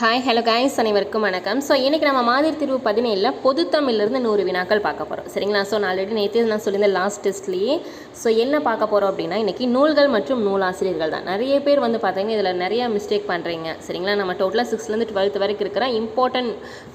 Hi hello guys, அனைவருக்கும் வணக்கம். So இன்றைக்கி நம்ம மாதிரி தீர்வு 17 பொதுத்தமிழிலிருந்து 100 வினாக்கள் பார்க்க போகிறோம். சரிங்களா? ஸோ நான் ஆல்ரெடி நேற்று நான் சொல்லியிருந்தேன் லாஸ்ட் டெஸ்ட்லேயே. ஸோ என்ன பார்க்க போகிறோம் அப்படின்னா, இன்றைக்கி நூல்கள் மற்றும் நூலாசிரியர்கள் தான். நிறைய பேர் வந்து பார்த்தீங்கன்னா இதில் நிறையா மிஸ்டேக் பண்ணுறீங்க. சரிங்களா? நம்ம டோட்டலாக 6லேருந்து 12th வரைக்கும் இருக்கிற இம்பார்ட்டன்ட்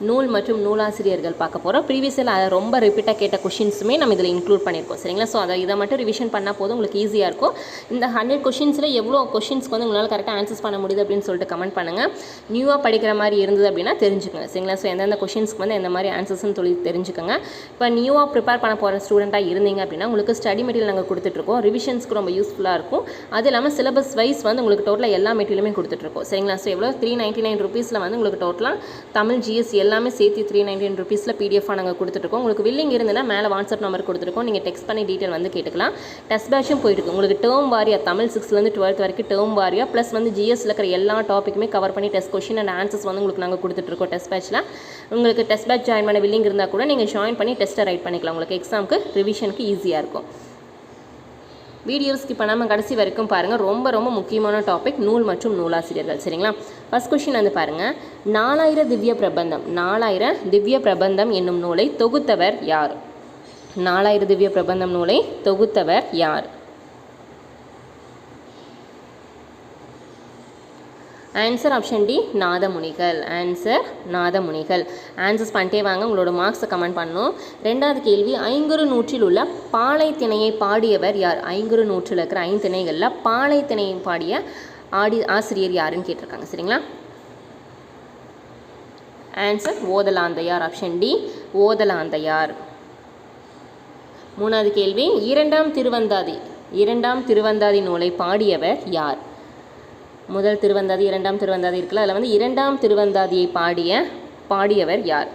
நூல் மற்றும் நூலாசிரியர்கள் பார்க்க போகிறோம். ப்ரீவியஸில் அதை ரொம்ப ரிப்பீட்டாக கேட்ட கொஷின்ஸுமே நம்ம இதில் இன்க்ளூட் பண்ணியிருக்கோம். சரிங்களா? ஸோ இதை மட்டும் ரிவிஷன் பண்ணால் போதும், உங்களுக்கு ஈஸியாக இருக்கும். இந்த 100 கொஷின்ஸில் எவ்வளோ கொஷின்ஸ்க்கு வந்து உங்களால் கரெக்டாக ஆன்சர்ஸ் பண்ண முடியுது அப்படின்னு சொல்லிட்டு கமெண்ட் பண்ணுங்கள். நியூவாக படிக்கிற மாதிரி இருந்தது அப்படின்னா தெரிஞ்சுக்கோங்க. சரிங்களா? ஸோ எந்தெந்த கொஷின்ஸ்க்கு வந்து எந்த மாதிரி ஆன்சர்ஸ்னு சொல்லி தெரிஞ்சுக்கோங்க. இப்போ நியூவாக ப்ரிப்பேர் பண்ண போகிற ஸ்டூடெண்ட்டாக இருந்தீங்க அப்படின்னா உங்களுக்கு ஸ்டடி மெட்டீரியல் நாங்கள் கொடுத்துட்ருக்கோம். ரிவிஷன்ஸ்க்கு ரொம்ப யூஸ்ஃபுல்லாக இருக்கும். அது இல்லாமல் சிலபஸ் வைஸ் வந்து உங்களுக்கு டோட்டலாக எல்லா மெட்டீரியலுமே கொடுத்துட்ருக்கோம். சரிங்களா? ஸோ எவ்வளோ 399 ருபீஸில் வந்து உங்களுக்கு டோட்டலாக தமிழ் ஜிஎஸ் எல்லாமே சேர்த்து 399 ருபீஸில் பிடிஎஃபாக நாங்கள் கொடுத்துட்ருக்கோம். உங்களுக்கு வில்லிங் இருந்ததுன்னா மேலே வாட்ஸ்அப் நம்பர் கொடுத்துருக்கோம். நீங்கள் டெக்ஸ்ட் பண்ணி டீட்டெயில் வந்து கேட்டுக்கலாம். டெஸ்ட் பேட்சும் போயிட்டு உங்களுக்கு டேர்ம் வாரியாக தமிழ் 6லேருந்து 12th வரைக்கும் டேர்ம் வாரியாக ப்ளஸ் வந்து ஜிஎஸ்ல இருக்கிற எல்லா டாப்பிக்குமே கவர் பண்ணி டெஸ்ட் கொஷின் அண்ட் ஆன்சர்ஸ் வந்து உங்களுக்கு நாங்கள் கொடுத்துட்ருக்கோம். டெஸ்ட் பேட்சில் உங்களுக்கு டெஸ்ட் பேட்ச் ஜாயின் பண்ண வில்லிங் இருந்தால் கூட நீங்கள் ஜாயின் பண்ணி டெஸ்ட்டை ரைட் பண்ணிக்கலாம். உங்களுக்கு எக்ஸாமுக்கு ரிவிஷனுக்கு ஈஸியாக இருக்கும். வீடியோ ஸ்கிப் பண்ணாமல் கடைசி வரைக்கும் பாருங்கள். ரொம்ப ரொம்ப முக்கியமான டாபிக் நூல் மற்றும் நூலாசிரியர்கள். சரிங்களா? ஃபர்ஸ்ட் கொஸ்டின் வந்து பாருங்கள். 4000 திவ்ய பிரபந்தம் 4000 திவ்ய பிரபந்தம் என்னும் நூலை தொகுத்தவர் யார்? 4000 திவ்ய பிரபந்தம் நூலை தொகுத்தவர் யார்? ஆன்சர் ஆப்ஷன் டி, நாதமுனிகள். ஆன்சர் நாதமுனிகள். ஆன்சர்ஸ் பண்ணிட்டே வாங்க, உங்களோட மார்க்ஸை கமெண்ட் பண்ணணும். ரெண்டாவது கேள்வி, ஐங்குறு நூற்றில் உள்ள பாலைத்திணையை பாடியவர் யார்? ஐங்குறு நூற்றில் இருக்கிற 5 திணைகளில் பாலைத்திணையை பாடிய ஆசிரியர் யாருன்னு கேட்டிருக்காங்க. சரிங்களா? Answer Othalanthaiyar. Option D, Othalanthaiyar. மூணாவது கேள்வி, இரண்டாம் திருவந்தாதி நூலை பாடியவர் யார்? முதல் திருவந்தாதி இரண்டாம் திருவந்தாதி இருக்குல்ல, அதில் வந்து இரண்டாம் திருவந்தாதியை பாடியவர் யார்?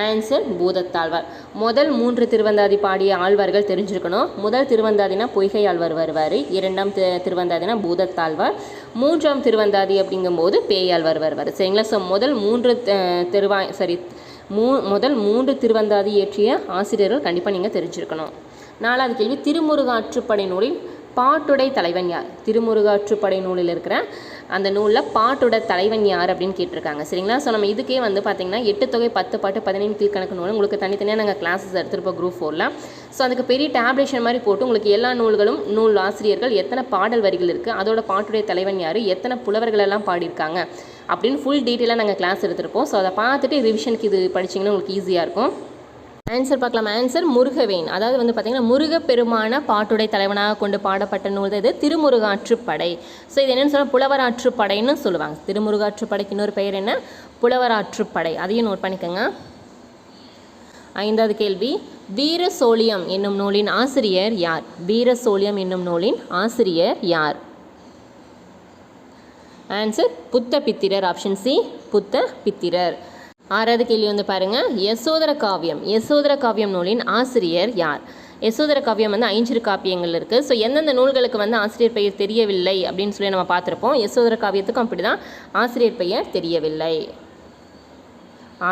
ஆன்சர் பூதத்தாழ்வார். முதல் 3 திருவந்தாதி பாடிய ஆழ்வார்கள் தெரிஞ்சிருக்கணும். முதல் திருவந்தாதினா பொய்கை ஆழ்வார் வருவார், இரண்டாம் திருவந்தாதினா பூதத்தாழ்வார், மூன்றாம் திருவந்தாதி அப்படிங்கும்போது பேயாழ்வார் வருவார். சரிங்களா? ஸோ முதல் 3 திருவந்தாதி இயற்றிய ஆசிரியர்கள் கண்டிப்பாக நீங்கள் தெரிஞ்சிருக்கணும். நாலாவது கேள்வி, திருமுருகாற்றுப்படை நூலில் பாட்டுடை தலைவன் யார்? திருமுருகாற்றுப்படை நூலில் இருக்கிற அந்த நூலில் பாட்டுடை தலைவன் யார் அப்படின்னு கேட்டிருக்காங்க. சரிங்களா? ஸோ நம்ம இதுக்கே வந்து பார்த்திங்கன்னா 8 தொகை 10 பாட்டு 15 கீழ்கணக்கு நூல் உங்களுக்கு தனித்தனியாக நாங்கள் கிளாஸஸ் எடுத்துருப்போம் குரூப் 4ல். ஸோ அதுக்கு பெரிய டேப்லேஷன் மாதிரி போட்டு உங்களுக்கு எல்லா நூல்களும் நூல் ஆசிரியர்கள் எத்தனை பாடல் வரிகள் இருக்குது, அதோட பாட்டுடை தலைவன் யார், எத்தனை புலவர்கள் எல்லாம் பாடியிருக்காங்க அப்படின்னு ஃபுல் டீட்டெயிலாக நாங்கள் கிளாஸ் எடுத்திருப்போம். ஸோ அதை பார்த்துட்டு ரிவிஷனுக்கு இது படிச்சிங்கன்னா உங்களுக்கு ஈஸியாக இருக்கும். ஆன்சர் பார்க்கலாம். ஆன்சர் முருகவேன். அதாவது வந்து பார்த்திங்கன்னா முருகப்பெருமான பாட்டுடை தலைவனாக கொண்டு பாடப்பட்ட நூல் இது திருமுருகாற்றுப்படை. ஸோ இது என்னென்னு சொன்னால் புலவராற்றுப்படைன்னு சொல்லுவாங்க. திருமுருகாற்றுப்படைக்கு இன்னொரு பெயர் என்ன? புலவராற்றுப்படை. அதையும் நோட் பண்ணிக்கோங்க. ஐந்தாவது கேள்வி, வீரசோழியம் என்னும் நூலின் ஆசிரியர் யார்? வீரசோழியம் என்னும் நூலின் ஆசிரியர் யார்? ஆன்சர் புத்த பித்திரர். ஆப்ஷன் சி, புத்த பித்திரர். ஆறாவது கேள்வி வந்து பாருங்கள். யசோதர காவியம் நூலின் ஆசிரியர் யார்? யசோதர காவியம் வந்து 5 காப்பியங்கள் இருக்குது. ஸோ எந்தெந்த நூல்களுக்கு வந்து ஆசிரியர் பெயர் தெரியவில்லை அப்படின்னு சொல்லி நம்ம பார்த்துருப்போம். யசோதர காவியத்துக்கும் அப்படி தான், ஆசிரியர் பெயர் தெரியவில்லை.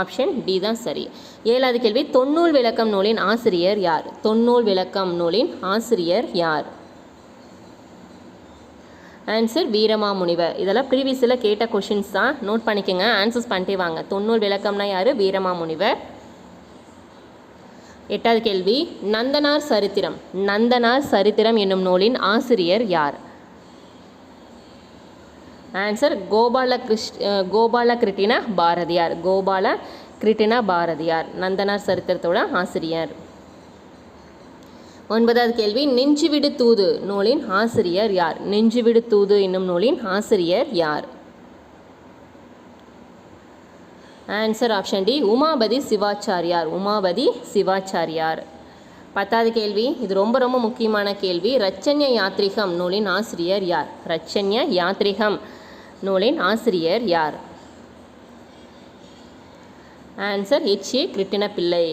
ஆப்ஷன் டி தான் சரி. ஏழாவது கேள்வி, தொன்னூல் விளக்கம் நூலின் ஆசிரியர் யார்? தொன்னூல் விளக்கம் நூலின் ஆசிரியர் யார்? ஆன்சர் வீரமாமுனிவர். இதெல்லாம் ப்ரீவியஸில் கேட்ட கொஷின்ஸ் தான், நோட் பண்ணிக்கோங்க. ஆன்சர்ஸ் பண்ணிட்டே வாங்க. தொன்னூல் விளக்கம்னா யார்? வீரமாமுனிவர். எட்டாவது கேள்வி, நந்தனார் சரித்திரம் என்னும் நூலின் ஆசிரியர் யார்? ஆன்சர் கோபால கிருட்டிண பாரதியார். நந்தனார் சரித்திரத்தோட ஆசிரியர். ஒன்பதாவது கேள்வி, நெஞ்சுவிடு தூது நூலின் ஆசிரியர் யார்? நெஞ்சுவிடு தூது என்னும் நூலின் ஆசிரியர் யார்? Answer option D, Umapathi Sivachariyar. பத்தாவது கேள்வி, இது ரொம்ப ரொம்ப முக்கியமான கேள்வி. ரச்சன்ய யாத்ரிகம் நூலின் ஆசிரியர் யார்? ரச்சன்ய யாத்ரிகம் நூலின் ஆசிரியர் யார்? ஆன்சர் ஹெச்ஏ கிருட்டிண பிள்ளை.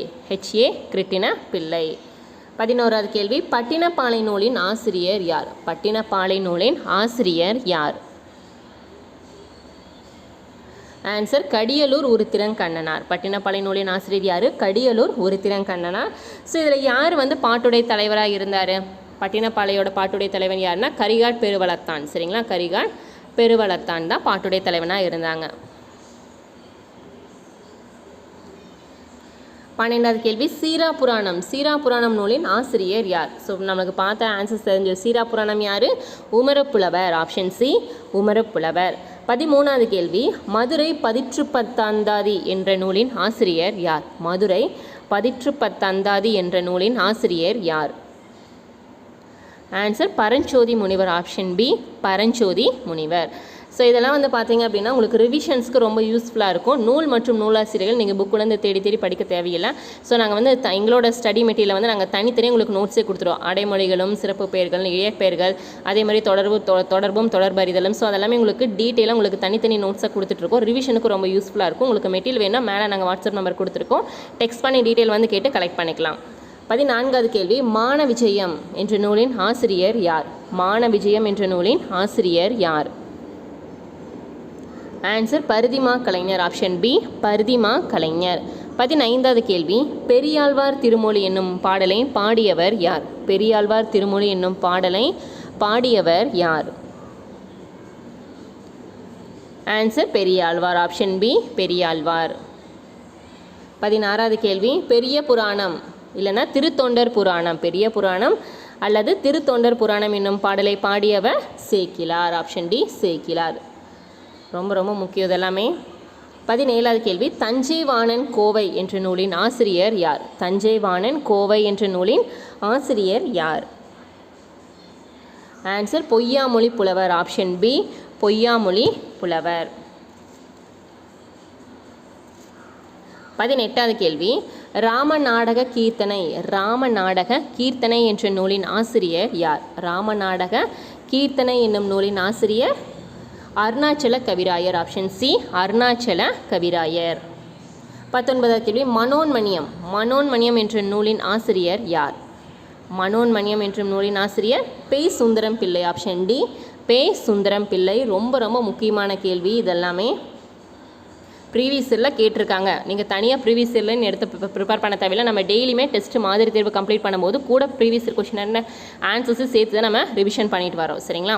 11வது கேள்வி, பட்டினப்பாலை நூலின் ஆசிரியர் யார்? பட்டினப்பாலை நூலின் ஆசிரியர் யார்? ஆன்சர் கடியலூர் உருத்திரங்கண்ணனார். பட்டினப்பாலை நூலின் ஆசிரியர் யார்? கடியலூர் உருத்திரங்கண்ணனார். ஸோ இதில் யார் வந்து பாட்டுடை தலைவராக இருந்தார்? பட்டினப்பாளையோட பாட்டுடை தலைவன் யாருன்னா கரிகாட் பெருவளத்தான். சரிங்களா? கரிகாட் பெருவளத்தான் தான் பாட்டுடை தலைவனாக இருந்தாங்க. 12வது கேள்வி சீராபுராணம். சீராபுராணம் நூலின் ஆசிரியர் யார்? ஸோ நமக்கு பார்த்த ஆன்சர்ஸ் தெரிஞ்சு சீராபுராணம் யார்? உமரப்புலவர். Option C Umaru Pulavar. 13வது கேள்வி மதுரை பதிற்றுப்பத்தந்தாதி என்ற நூலின் ஆசிரியர் யார்? மதுரை பதிற்றுப்பத்தந்தாதி என்ற நூலின் ஆசிரியர் யார்? ஆன்சர் பரஞ்சோதி முனிவர். ஆப்ஷன் பி பரஞ்சோதி முனிவர். ஸோ இதெல்லாம் வந்து பார்த்தீங்க அப்படின்னா உங்களுக்கு ரிவிஷன்ஸ்க்கு ரொம்ப யூஸ்ஃபுல்லாக இருக்கும். நூல் மற்றும் நூலாசிரியர்கள் நீங்கள் புக்குலேருந்து தேடி தேடி படிக்க தேவையில்லை. ஸோ நாங்கள் வந்து எங்களோட ஸ்டடி மெட்டீரியல் வந்து நாங்கள் தனித்தனியாக உங்களுக்கு நோட்ஸே கொடுத்துருவோம். அடைமொழிகளும் சிறப்பு பெயர்கள் இயற்பெயர்கள் அதே மாதிரி தொடர்பும் தொடர்பறிதலும். ஸோ அதெல்லாமே உங்களுக்கு டீட்டெயிலாக உங்களுக்கு தனித்தனி நோட்ஸாக கொடுத்துட்ருக்கோம். ரிவிஷனுக்கு ரொம்ப யூஸ்ஃபுல்லாக இருக்கும். உங்களுக்கு மெட்டீரியல் வேணால் மேலே நாங்கள் வாட்ஸ்அப் நம்பர் கொடுத்துருக்கோம். டெக்ஸ்ட் பண்ணி டீட்டெயில் வந்து கேட்டு கலெக்ட் பண்ணிக்கலாம். 14வது கேள்வி மான விஜயம் என்ற நூலின் ஆசிரியர் யார்? மான விஜயம் என்ற நூலின் ஆசிரியர் யார்? ஆன்சர் பரிதிமா கலைஞர். ஆப்ஷன் பி பரிதிமா கலைஞர். 15வது கேள்வி பெரியாழ்வார் திருமொழி என்னும் பாடலை பாடியவர் யார்? பெரியாழ்வார் திருமொழி என்னும் பாடலை பாடியவர் யார்? Answer Periyalvar. Option B Periyalvar. 16வது கேள்வி பெரிய புராணம் இல்லைன்னா திருத்தொண்டர் புராணம், பெரிய புராணம் அல்லது திருத்தொண்டர் புராணம் என்னும் பாடலை பாடியவர் சேக்கிலார். Option D Sekkizhar. ரொம்ப ரொம்ப முக்கியம் இதெல்லாமே. 17வது கேள்வி தஞ்சைவாணன் கோவை என்ற நூலின் ஆசிரியர் யார்? தஞ்சைவாணன் கோவை என்ற நூலின் ஆசிரியர் யார்? ஆன்சர் பொய்யாமொழி புலவர். ஆப்ஷன் பி பொய்யாமொழி புலவர். 18வது கேள்வி ராமநாடக கீர்த்தனை. ராமநாடக கீர்த்தனை என்ற நூலின் ஆசிரியர் யார்? ராமநாடக கீர்த்தனை என்னும் நூலின் ஆசிரியர் அருணாச்சல கவிராயர். ஆப்ஷன் சி அருணாச்சல கவிராயர். 19வது கேள்வி மனோன்மணியம். மனோன்மணியம் என்ற நூலின் ஆசிரியர் யார்? மனோன்மணியம் என்ற நூலின் ஆசிரியர் பே சுந்தரம் பிள்ளை. ஆப்ஷன் டி பே சுந்தரம் பிள்ளை. ரொம்ப ரொம்ப முக்கியமான கேள்வி இதெல்லாமே. ப்ரீவியஸ் இயரில் கேட்டிருக்காங்க. நீங்கள் தனியாக ப்ரீவியஸ் இயர்லன்னு எடுத்து ப்ரிப்பேர் பண்ண தேவையில்லை. நம்ம டெய்லியுமே டெஸ்ட் மாதிரி தேர்வு கம்ப்ளீட் பண்ணும்போது கூட ப்ரீவியஸ் இயர் கொஸ்டின் ஆன்சர்ஸு சேர்த்து தான் நம்ம ரிவிஷன் பண்ணிட்டு வரோம். சரிங்களா?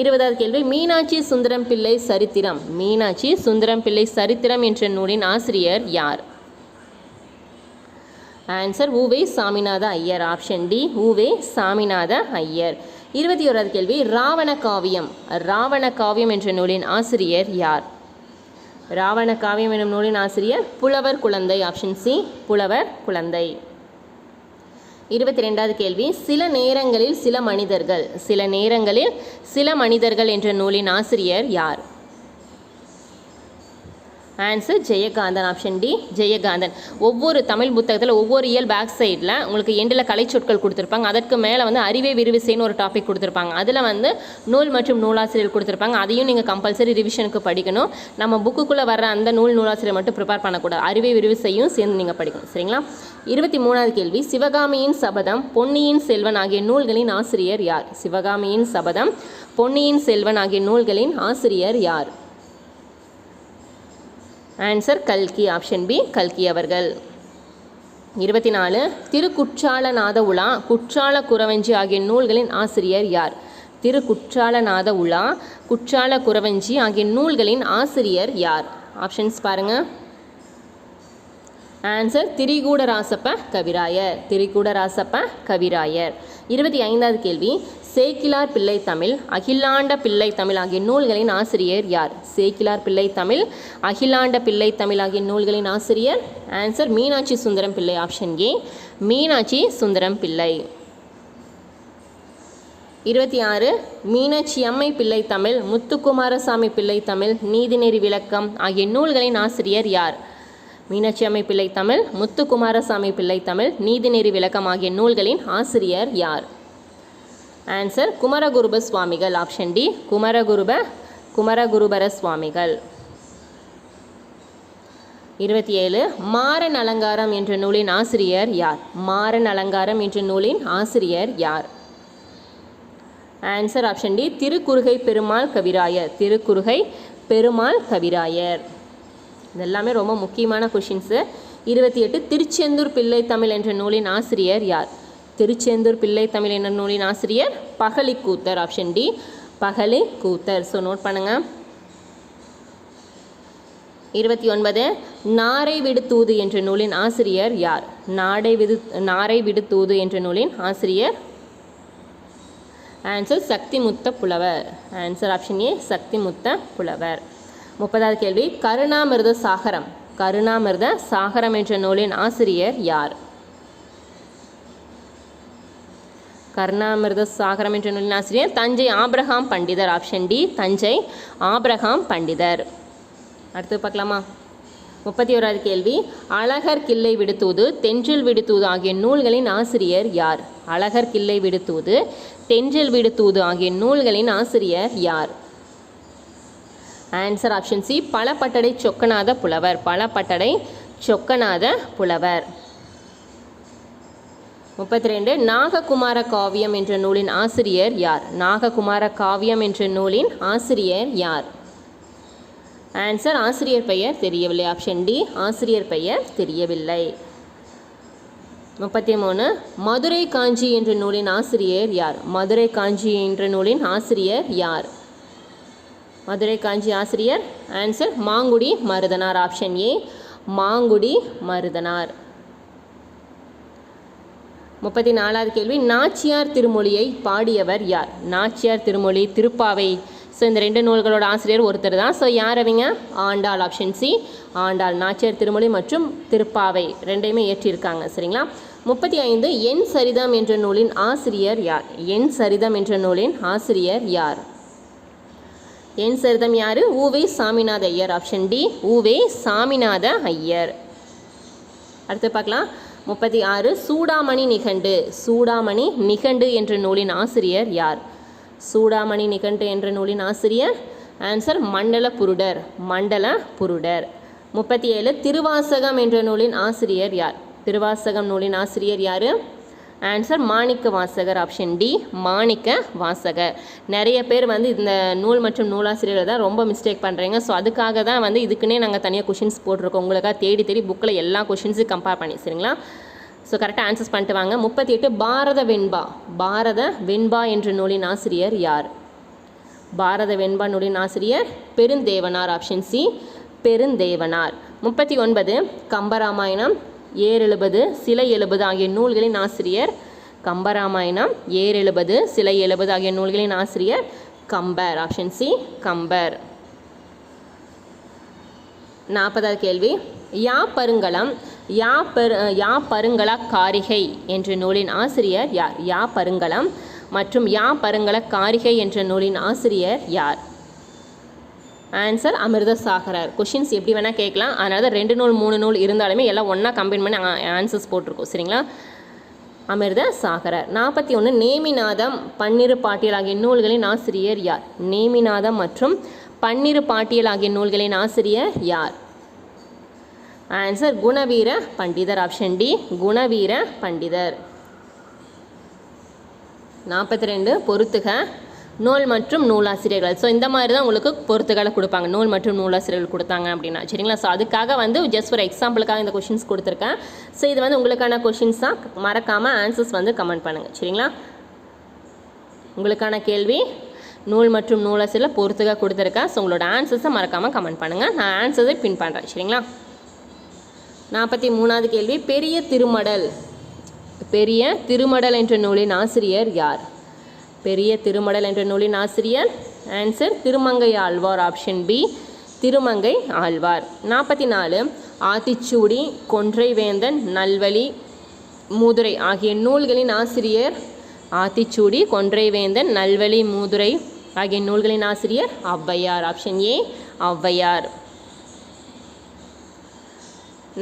20வது கேள்வி மீனாட்சி சுந்தரம் பிள்ளை சரித்திரம். மீனாட்சி சுந்தரம் பிள்ளை சரித்திரம் என்ற நூலின் ஆசிரியர் யார்? Answer U Ve Saminatha Iyer. Option D U Ve Saminatha Iyer. 21வது கேள்வி ராவண காவியம். ராவண காவியம் என்ற நூலின் ஆசிரியர் யார்? ராவண காவியம் என்னும் நூலின் ஆசிரியர் புலவர் குழந்தை. ஆப்ஷன் சி புலவர் குழந்தை. 22வது கேள்வி சில நேரங்களில் சில மனிதர்கள். சில நேரங்களில் சில மனிதர்கள் என்ற நூலின் ஆசிரியர் யார்? Answer Jayakanthan. Option D Jayakanthan. ஒவ்வொரு தமிழ் புத்தகத்தில் ஒவ்வொரு இயல் பேக் சைடில் உங்களுக்கு எண்டில் கலைச்சொற்கள் கொடுத்துருப்பாங்க. அதற்கு மேலே வந்து அறிவே விரிவிசைன்னு ஒரு டாபிக் கொடுத்துருப்பாங்க. அதில் வந்து நூல் மற்றும் நூலாசிரியர் கொடுத்துருப்பாங்க. அதையும் நீங்கள் கம்பல்சரி ரிவிஷனுக்கு படிக்கணும். நம்ம புக்குக்குள்ளே வர்ற அந்த நூலாசிரியர் மட்டும் ப்ரிப்பேர் பண்ணக்கூடாது. அறிவே விரிவிசையும் சேர்ந்து நீங்கள் படிக்கணும். சரிங்களா? 23வது கேள்வி சிவகாமியின் சபதம் பொன்னியின் செல்வன் ஆகிய நூல்களின் ஆசிரியர் யார்? சிவகாமியின் சபதம் பொன்னியின் செல்வன் ஆகிய நூல்களின் ஆசிரியர் யார்? ஆன்சர் கல்கி. ஆப்ஷன் பி கல்கி அவர்கள். 24 திருக்குற்றாலநாத உலா குற்றால குறவஞ்சி ஆகிய நூல்களின் ஆசிரியர் யார்? திருக்குற்றாலநாத உலா குற்றால குறவஞ்சி ஆகிய நூல்களின் ஆசிரியர் யார்? ஆப்ஷன்ஸ் பாருங்கள். ஆன்சர் திரிகூடராசப்ப கவிராயர். திரிகூடராசப்ப கவிராயர். 25வது கேள்வி சேக்கிலார் பிள்ளை தமிழ் அகிலாண்ட பிள்ளை தமிழ் ஆகிய நூல்களின் ஆசிரியர் யார்? சேக்கிலார் பிள்ளை தமிழ் அகிலாண்ட பிள்ளை தமிழ் ஆகிய நூல்களின் ஆசிரியர் answer Meenakshi Sundaram Pillai. Option A Meenakshi Sundaram Pillai. 26 Meenakshi அம்மை பிள்ளை தமிழ் முத்துக்குமாரசாமி பிள்ளை தமிழ் நீதிநெறி விளக்கம் ஆகிய நூல்களின் ஆசிரியர் யார்? மீனாட்சி அம்மை பிள்ளை தமிழ் முத்துக்குமாரசாமி பிள்ளை தமிழ் நீதிநெறி விளக்கம் ஆகிய நூல்களின் ஆசிரியர் யார்? ஆன்சர் குமரகுருப சுவாமிகள். ஆப்ஷன் டி குமரகுருபர சுவாமிகள். 27 மாறன் அலங்காரம் என்ற நூலின் ஆசிரியர் யார்? மாறன் அலங்காரம் என்ற நூலின் ஆசிரியர் யார்? Answer option D Thirukkurugai Perumal Kavirayar. Thirukkurugai Perumal கவிராயர். இதெல்லாமே ரொம்ப முக்கியமான கொஷின்ஸு. 28 திருச்செந்தூர் பிள்ளை தமிழ் என்ற நூலின் ஆசிரியர் யார்? திருச்செந்தூர் பிள்ளை தமிழ் என்ற நூலின் ஆசிரியர் Pakalikkuthar. Option D Pakali Koothar. So note பண்ணுங்கள். 29 நாரை விடு தூது என்ற நூலின் ஆசிரியர் யார்? நாரை விடு தூது என்ற நூலின் ஆசிரியர் ஆன்சர் சக்திமுத்த புலவர். ஆன்சர் ஆப்ஷன் ஏ சக்திமுத்த புலவர். 30வது கேள்வி கருணாமிர்த சாகரம். கருணாமிர்த சாகரம் என்ற நூலின் ஆசிரியர் யார்? கருணாமிர்த சாகரம் என்ற நூலின் ஆசிரியர் தஞ்சை ஆபிரகாம் பண்டிதர். ஆப்ஷன் டி தஞ்சை ஆபிரகாம் பண்டிதர். அடுத்து பார்க்கலாமா? 31வது கேள்வி அழகர் கிள்ளை விடுத்தூது தென்றில் விடுத்தூது ஆகிய நூல்களின் ஆசிரியர் யார்? அழகர் கிள்ளை விடுத்தூது தென்றில் விடுத்தூது ஆகிய நூல்களின் ஆசிரியர் யார்? Answer option C Palapattadai Chokkanatha புலவர். பலப்பட்டடை சொக்கநாத புலவர். 32 நாககுமார காவியம் என்ற நூலின் ஆசிரியர் யார்? நாககுமார காவியம் என்ற நூலின் ஆசிரியர் யார்? ஆன்சர் ஆசிரியர் பெயர் தெரியவில்லை. ஆப்ஷன் டி ஆசிரியர் பெயர் தெரியவில்லை. 33 மதுரை காஞ்சி என்ற நூலின் ஆசிரியர் யார்? மதுரை காஞ்சி என்ற நூலின் ஆசிரியர் யார்? மதுரை காஞ்சி ஆசிரியர் answer Mangudi Maruthanar. Option A Mangudi Maruthanar. 34வது கேள்வி நாச்சியார் திருமொழியை பாடியவர் யார்? நாச்சியார் திருமொழி திருப்பாவை. ஸோ இந்த ரெண்டு நூல்களோட ஆசிரியர் ஒருத்தர் தான். ஸோ யார் அவங்க? ஆண்டாள். Option C Andal. நாச்சியார் திருமொழி மற்றும் திருப்பாவை ரெண்டையுமே ஏற்றியிருக்காங்க. சரிங்களா? 35 என் சரிதம் என்ற நூலின் ஆசிரியர் யார்? என் சரிதம் என்ற நூலின் ஆசிரியர் யார்? என் சரிதம் யார்? உவே சாமிநாத ஐயர். Option D U Ve Saminatha Iyer. அடுத்து பார்க்கலாம். 36 சூடாமணி நிகண்டு. சூடாமணி நிகண்டு என்ற நூலின் ஆசிரியர் யார்? சூடாமணி நிகண்டு என்ற நூலின் ஆசிரியர் ஆன்சர் மண்டல புருடர். மண்டல புருடர். 37 திருவாசகம் என்ற நூலின் ஆசிரியர் யார்? திருவாசகம் நூலின் ஆசிரியர் யார்? Answer Manikka Vasagar. Option D Manikka Vasagar. நிறைய பேர் வந்து இந்த நூல் மற்றும் நூலாசிரியர்கள் தான் ரொம்ப மிஸ்டேக் பண்ணுறீங்க. ஸோ அதுக்காக தான் வந்து இதுக்குன்னே நாங்கள் தனியாக கொஷின்ஸ் போட்டிருக்கோம். உங்களுக்காக தேடி தேடி புக்கில் எல்லா கொஷின்ஸும் கம்பேர் பண்ணி. சரிங்களா? ஸோ கரெக்டாக ஆன்சர்ஸ் பண்ணிட்டு வாங்க. 38 பாரத வெண்பா. பாரத வெண்பா என்ற நூலின் ஆசிரியர் யார்? பாரத வெண்பா நூலின் ஆசிரியர் பெருந்தேவனார். Option C Perundevanar. 39 கம்பராமாயணம் ஏர்70 சிலை 70 ஆகிய நூல்களின் ஆசிரியர் கம்பராமாயணம் ஏர்70 சிலை 70 ஆகிய நூல்களின் ஆசிரியர் கம்பர். Option C Kambar. 40வது கேள்வி யா பருங்கலம் யா பருங்கல காரிகை என்ற நூலின் ஆசிரியர் யார்? யா பருங்கலம் மற்றும் யா பருங்கல காரிகை என்ற நூலின் ஆசிரியர் யார்? ஆன்சர் அமிர்தசாகரர். கொஷின்ஸ் எப்படி வேணால் கேட்கலாம். அதனால தான் 2 நூல் 3 நூல் இருந்தாலுமே எல்லாம் ஒன்றா கம்பைன் பண்ணி ஆன்சர்ஸ் போட்டிருக்கோம். சரிங்களா? அமிர்தசாகரர். 41 நேமிநாதம் பன்னிரு பாட்டியல் ஆகிய நூல்களின் ஆசிரியர் யார்? நேமிநாதம் மற்றும் பன்னிரு பாட்டியல் ஆகிய நூல்களின் ஆசிரியர் யார்? ஆன்சர் குணவீர பண்டிதர். ஆப்ஷன் டி குணவீர பண்டிதர். 42 பொறுத்துக நூல் மற்றும் நூலாசிரியர்கள். ஸோ இந்த மாதிரி தான் உங்களுக்கு பொறுத்துகளை கொடுப்பாங்க. நூல் மற்றும் நூலாசிரியர்கள் கொடுத்தாங்க அப்படின்னா. சரிங்களா? ஸோ அதுக்காக வந்து ஜஸ்ட் ஒரு எக்ஸாம்பிளுக்காக இந்த கொஷின்ஸ் கொடுத்துருக்கேன். ஸோ இது வந்து உங்களுக்கான கொஷின்ஸ் தான். மறக்காமல் ஆன்சர்ஸ் வந்து கமெண்ட் பண்ணுங்கள். சரிங்களா? உங்களுக்கான கேள்வி நூல் மற்றும் நூலாசிரியர் பொறுத்துக கொடுத்துருக்கேன். ஸோ உங்களோட ஆன்சர்ஸை மறக்காமல் கமெண்ட் பண்ணுங்கள். நான் ஆன்சர்ஸை பின் பண்ணுறேன். சரிங்களா? 43வது கேள்வி பெரிய திருமடல். பெரிய திருமடல் என்ற நூலின் ஆசிரியர் யார்? பெரிய திருமடல் என்ற நூலின் ஆசிரியர் answer Thirumangai Azhwar. Option B Thirumangai Azhwar. 44 Aathichoodi Kondraivendhan Nalvazhi Moodhurai ஆகிய நூல்களின் ஆசிரியர் ஆத்திச்சூடி கொன்றைவேந்தன் நல்வழி மூதுரை ஆகிய நூல்களின் ஆசிரியர் ஔவையார். Option A Avvaiyar.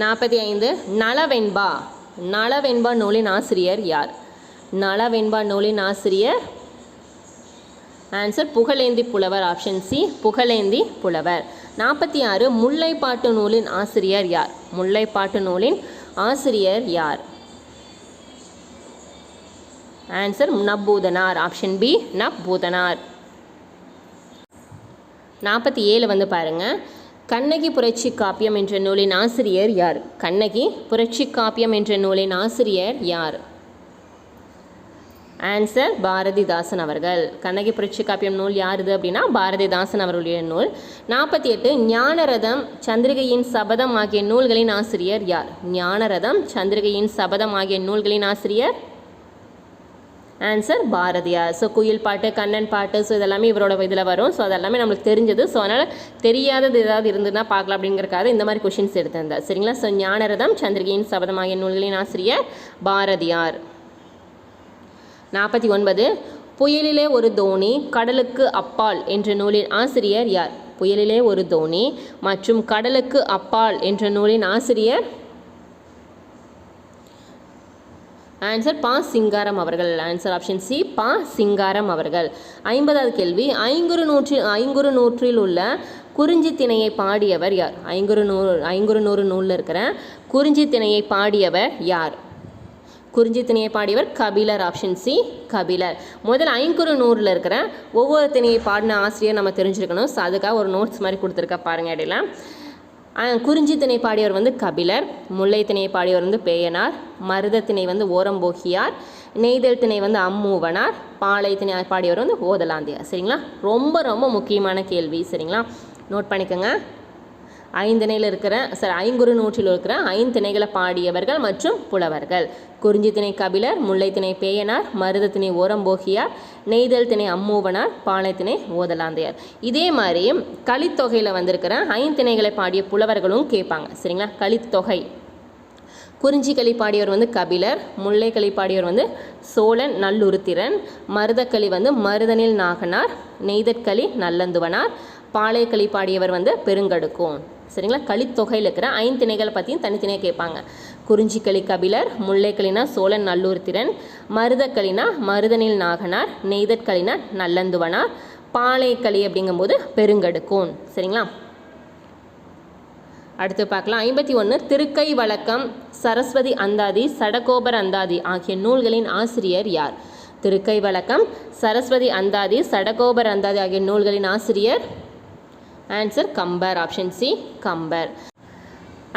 45 நலவெண்பா. நலவெண்பா நூலின் ஆசிரியர் யார்? நலவெண்பா நூலின் ஆசிரியர் ஆன்சர் புகழேந்தி புலவர். ஆப்ஷன் சி புகழேந்தி புலவர். 46 முல்லைப்பாட்டு நூலின் ஆசிரியர் யார்? முல்லைப்பாட்டு நூலின் ஆசிரியர் யார்? Answer Nappoothanar. Option B Nappoothanar. 47 வந்து பாருங்கள். கண்ணகி புரட்சி காப்பியம் என்ற நூலின் ஆசிரியர் யார்? கண்ணகி புரட்சி காப்பியம் என்ற நூலின் ஆசிரியர் யார்? ஆன்சர் பாரதிதாசன் அவர்கள். கண்ணகி புரட்சி காப்பியம் நூல் யாருது அப்படின்னா பாரதிதாசன் அவர்களுடைய நூல். 48 ஞானரதம் சந்திரிகையின் சபதம் ஆகிய நூல்களின் ஆசிரியர் யார்? ஞானரதம் சந்திரிகையின் சபதம் ஆகிய நூல்களின் ஆசிரியர் ஆன்சர் பாரதியார். ஸோ குயில் பாட்டு, கண்ணன் பாட்டு, ஸோ இதெல்லாமே இவரோட இதில் வரும். ஸோ அதெல்லாமே நம்மளுக்கு தெரிஞ்சது. ஸோ அதனால் தெரியாதது ஏதாவது இருந்ததுன்னா பார்க்கலாம் அப்படிங்கிறக்காக இந்த மாதிரி கொஷின்ஸ் எடுத்திருந்தார். சரிங்களா? ஸோ ஞானரதம் சந்திரிகையின் சபதம் ஆகிய நூல்களின் ஆசிரியர் பாரதியார். 49 புயலிலே ஒரு தோணி கடலுக்கு அப்பால் என்ற நூலின் ஆசிரியர் யார்? புயலிலே ஒரு தோணி மற்றும் கடலுக்கு அப்பால் என்ற நூலின் ஆசிரியர் ஆன்சர் பா. சிங்காரம் அவர்கள். ஆன்சர் ஆப்ஷன் சி, பா. சிங்காரம் அவர்கள். 50வது கேள்வி, ஐங்குறு நூற்றில் உள்ள குறிஞ்சி திணையை பாடியவர் யார்? ஐங்குறு நூறில் இருக்கிற குறிஞ்சி திணையை பாடியவர் யார்? குறிஞ்சி திணையை பாடியவர் கபிலர். Option C, Kapilar. முதல் ஐங்குறு நூறில் இருக்கிற ஒவ்வொரு திணையை பாடின ஆசிரியர் நம்ம தெரிஞ்சிருக்கணும். ஸோ அதுக்காக ஒரு நோட்ஸ் மாதிரி கொடுத்துருக்க பாருங்கள் இடையில. குறிஞ்சி திணை பாடியவர் வந்து கபிலர், முல்லை திணையை பாடியவர் வந்து பேயனார், மருத திணை வந்து ஓரம்போகியார், நெய்தல் திணை வந்து அம்மூவனார், பாலை திணை பாடியவர் வந்து ஓதலாந்தியார். சரிங்களா? ரொம்ப ரொம்ப முக்கியமான கேள்வி. சரிங்களா? நோட் பண்ணிக்கோங்க. ஐங்குறு நூற்றில் இருக்கிற 5 திணைகளை பாடியவர்கள் மற்றும் புலவர்கள். குறிஞ்சி திணை கபிலர், முல்லை திணை பேயனார், மருத திணை ஓரம்போகியார், நெய்தல் திணை அம்மூவனார், பாலை திணை ஓதலாந்தையார். இதே மாதிரி கலித்தொகையில் வந்திருக்கிற 5 திணைகளை பாடிய புலவர்களும் கேட்பாங்க. சரிங்களா? கலித்தொகை குறிஞ்சி களி பாடியவர் வந்து கபிலர், முல்லை களி பாடியவர் வந்து சோழன் நல்லுருத்திரன், மருதக்களி வந்து மருதனில் நாகனார், நெய்தற்களி நல்லந்துவனார், பாளையக்களி பாடியவர் வந்து பெருங்கடுக்கோன். சரிங்களா? கலித்தொகையில் இருக்கிற 5 திணைகளை பற்றியும் தனித்தனியாக கேட்பாங்க. குறிஞ்சிக்களி கபிலர், முல்லைக்களினா சோழன் நல்லூர்த்திரன், மருதக்களினா மருதனில் நாகனார், நெய்தற்களினா நல்லந்துவனார், பாளையக்களி அப்படிங்கும்போது பெருங்கடுக்கோன். சரிங்களா? அடுத்து பார்க்கலாம். 51 திருக்கை வழக்கம், சரஸ்வதி அந்தாதி, சடகோபர் அந்தாதி ஆகிய நூல்களின் ஆசிரியர் யார்? திருக்கை வழக்கம், சரஸ்வதி அந்தாதி, சடகோபர் அந்தாதி ஆகிய நூல்களின் ஆசிரியர் answer Kambar. Option C, Kambar.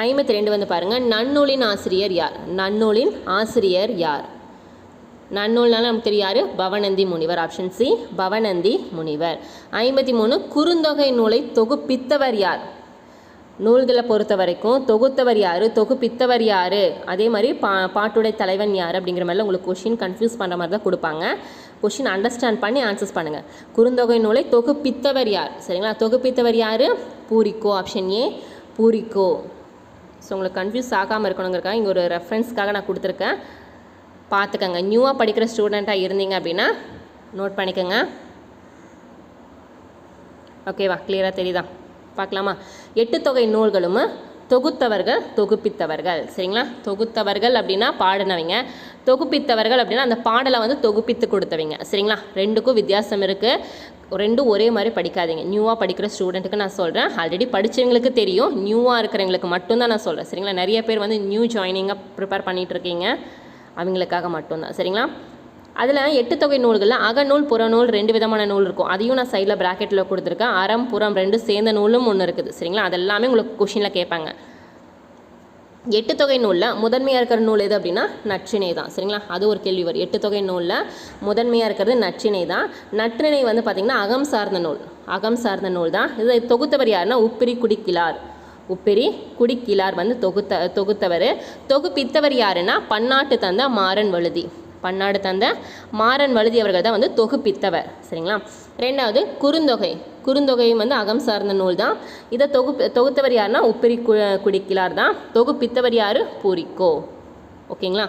52 வந்து பாருங்கள். நன்னூலின் ஆசிரியர் யார்? நன்னூலின் ஆசிரியர் யார்? நன்னூல்னால நமக்கு தெரியாரு, பவநந்தி முனிவர். ஆப்ஷன் சி, பவநந்தி முனிவர். 53 குறுந்தொகை நூலை தொகுப்பித்தவர் யார்? நூல்களை பொறுத்த வரைக்கும் தொகுத்தவர் யார், தொகுப்பித்தவர் யார், அதே மாதிரி பாட்டுடை தலைவன் யார் அப்படிங்கிற மாதிரிலாம் உங்களுக்கு கொஷின் கன்ஃபியூஸ் பண்ணுற மாதிரி தான் கொடுப்பாங்க. கொஷின் அண்டர்ஸ்டாண்ட் பண்ணி ஆன்சர்ஸ் பண்ணுங்கள். குறுந்தொகை நூலை தொகுப்பித்தவர் யார்? சரிங்களா? தொகுப்பித்தவர் யார்? Purikko. Option A, Purikko. So உங்களுக்கு கன்ஃபியூஸ் ஆகாமல் இருக்கணுங்கிறக்காக இங்கே ஒரு ரெஃபரன்ஸ்க்காக நான் கொடுத்துருக்கேன், பார்த்துக்கங்க. நியூவாக படிக்கிற ஸ்டூடெண்ட்டாக இருந்தீங்க அப்படின்னா நோட் பண்ணிக்கோங்க. ஓகேவா? கிளியராக தெரியுதா? பார்க்கலாமா? 8 தொகை நூல்களும் தொகுத்தவர்கள், தொகுப்பித்தவர்கள். சரிங்களா? தொகுத்தவர்கள் அப்படின்னா பாடினவங்க, தொகுப்பித்தவர்கள் அப்படின்னா அந்த பாடலை வந்து தொகுப்பித்து கொடுத்தவங்க. சரிங்களா? ரெண்டுக்கும் வித்தியாசம் இருக்குது. ரெண்டும் ஒரே மாதிரி படிக்காதீங்க. நியூவாக படிக்கிற ஸ்டூடெண்ட்டுக்கு நான் சொல்கிறேன். ஆல்ரெடி படித்தவங்களுக்கு தெரியும், நியூவாக இருக்கிறவங்களுக்கு மட்டும்தான் நான் சொல்கிறேன். சரிங்களா? நிறைய பேர் வந்து நியூ ஜாயினிங்காக ப்ரிப்பேர் பண்ணிகிட்ருக்கீங்க, அவங்களுக்காக மட்டும்தான். சரிங்களா? அதில் 8 தொகை நூல்களில் அகநூல், புறநூல் 2 விதமான நூல் இருக்கும். அதையும் நான் சைடில் ப்ராக்கெட்டில் கொடுத்துருக்கேன். அறம், புறம் 2 சேர்ந்த நூலும் ஒன்று இருக்குது. சரிங்களா? அதெல்லாமே உங்களுக்கு கொஷினில் கேட்பாங்க. 8 தொகை நூலில் முதன்மையாக இருக்கிற நூல் எது அப்படின்னா நற்றிணை தான். சரிங்களா? அது ஒரு கேள்வி வரும். 8 தொகை நூலில் முதன்மையாக இருக்கிறது நற்றிணை தான். நற்றிணை வந்து பார்த்திங்கன்னா அகம் சார்ந்த நூல், அகம் சார்ந்த நூல் தான். இதை தொகுத்தவர் யாருன்னா உப்பிரி குடிக்கிலார். உப்பிரி குடிக்கிலார் வந்து தொகுத்தவர். தொகுப்பித்தவர் யாருன்னா பன்னாட்டு தந்த மாறன் வழுதி. பன்னாடு தந்த மாறன் வழுதி அவர்கள் தான் வந்து தொகுப்பித்தவர். சரிங்களா? 2வது குறுந்தொகை. குறுந்தொகையும் வந்து அகம் சார்ந்த நூல் தான். இதை தொகுத்தவர் யாருன்னா உப்பிரி குடிக்கிலார் தான். தொகுப்பித்தவர் யார்? பூரிக்கோ. ஓகேங்களா?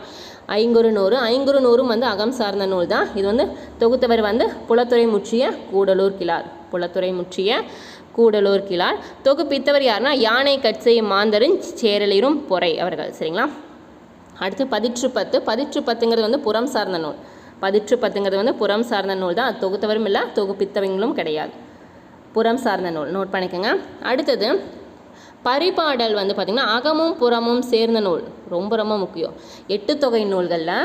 ஐங்குறு நூறும் வந்து அகம் சார்ந்த நூல் தான். இது வந்து தொகுத்தவர் வந்து புலத்துறை முற்றிய கூடலூர் கிழார். புலத்துறை முற்றிய கூடலூர் கிழார். தொகுப்பித்தவர் யாருன்னா யானை கட்சை மாந்தரின் சேரலிரும் பொறை அவர்கள். சரிங்களா? அடுத்து 10. 10ங்கிறது வந்து புறம் சார்ந்த நூல். 10ங்கிறது வந்து புறம் சார்ந்த நூல் தான். அது தொகுத்தவரும் இல்லை, தொகுப்பித்தவங்களும் கிடையாது, புறம் சார்ந்த நூல். நோட் பண்ணிக்கோங்க. அடுத்தது பரிபாடல் வந்து பார்த்திங்கன்னா அகமும் புறமும் சேர்ந்த நூல். ரொம்ப ரொம்ப முக்கியம். 8 தொகை நூல்களில்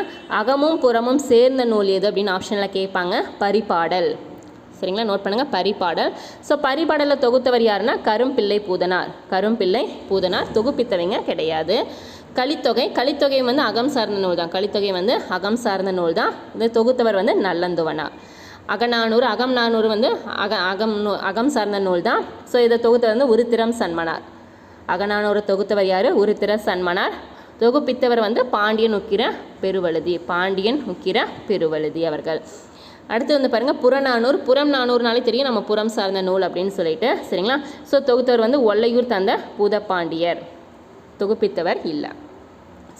அகமும் புறமும் சேர்ந்த நூல் எது அப்படின்னு ஆப்ஷனில் கேட்பாங்க. பரிபாடல். சரிங்களா, நோட் பண்ணுங்கள். பரிபாடல். ஸோ பரிபாடலில் தொகுத்தவர் யாருன்னா கரும்பிள்ளை பூதனார். கரும்பிள்ளை பூதனார். தொகுப்பித்தவங்க கிடையாது. கலித்தொகை. கலித்தொகை வந்து அகம் சார்ந்த நூல் தான். கலித்தொகை வந்து அகம் சார்ந்த நூல் தான். இந்த தொகுத்தவர் வந்து நல்லந்துவனார். அகநானூறு. அகம்நானூறு வந்து அகம் சார்ந்த நூல் தான். ஸோ இதை தொகுத்தவர் வந்து உருத்திரம் சன்மனார். அகநானூறு தொகுத்தவர் யார்? உருத்திர சன்மனார். தொகுப்பித்தவர் வந்து பாண்டியன் உக்கிர பெருவழுதி. பாண்டியன் உக்கிர பெருவழுதி அவர்கள். அடுத்து வந்து பாருங்கள் புறநானூறு. புறம் நானூறுனாலே தெரியும் நம்ம புறம் சார்ந்த நூல் அப்படின்னு சொல்லிட்டு, சரிங்களா. ஸோ தொகுத்தவர் வந்து ஒல்லையூர் தந்த பூதப்பாண்டியர். தொகுப்பித்தவர் இல்லை,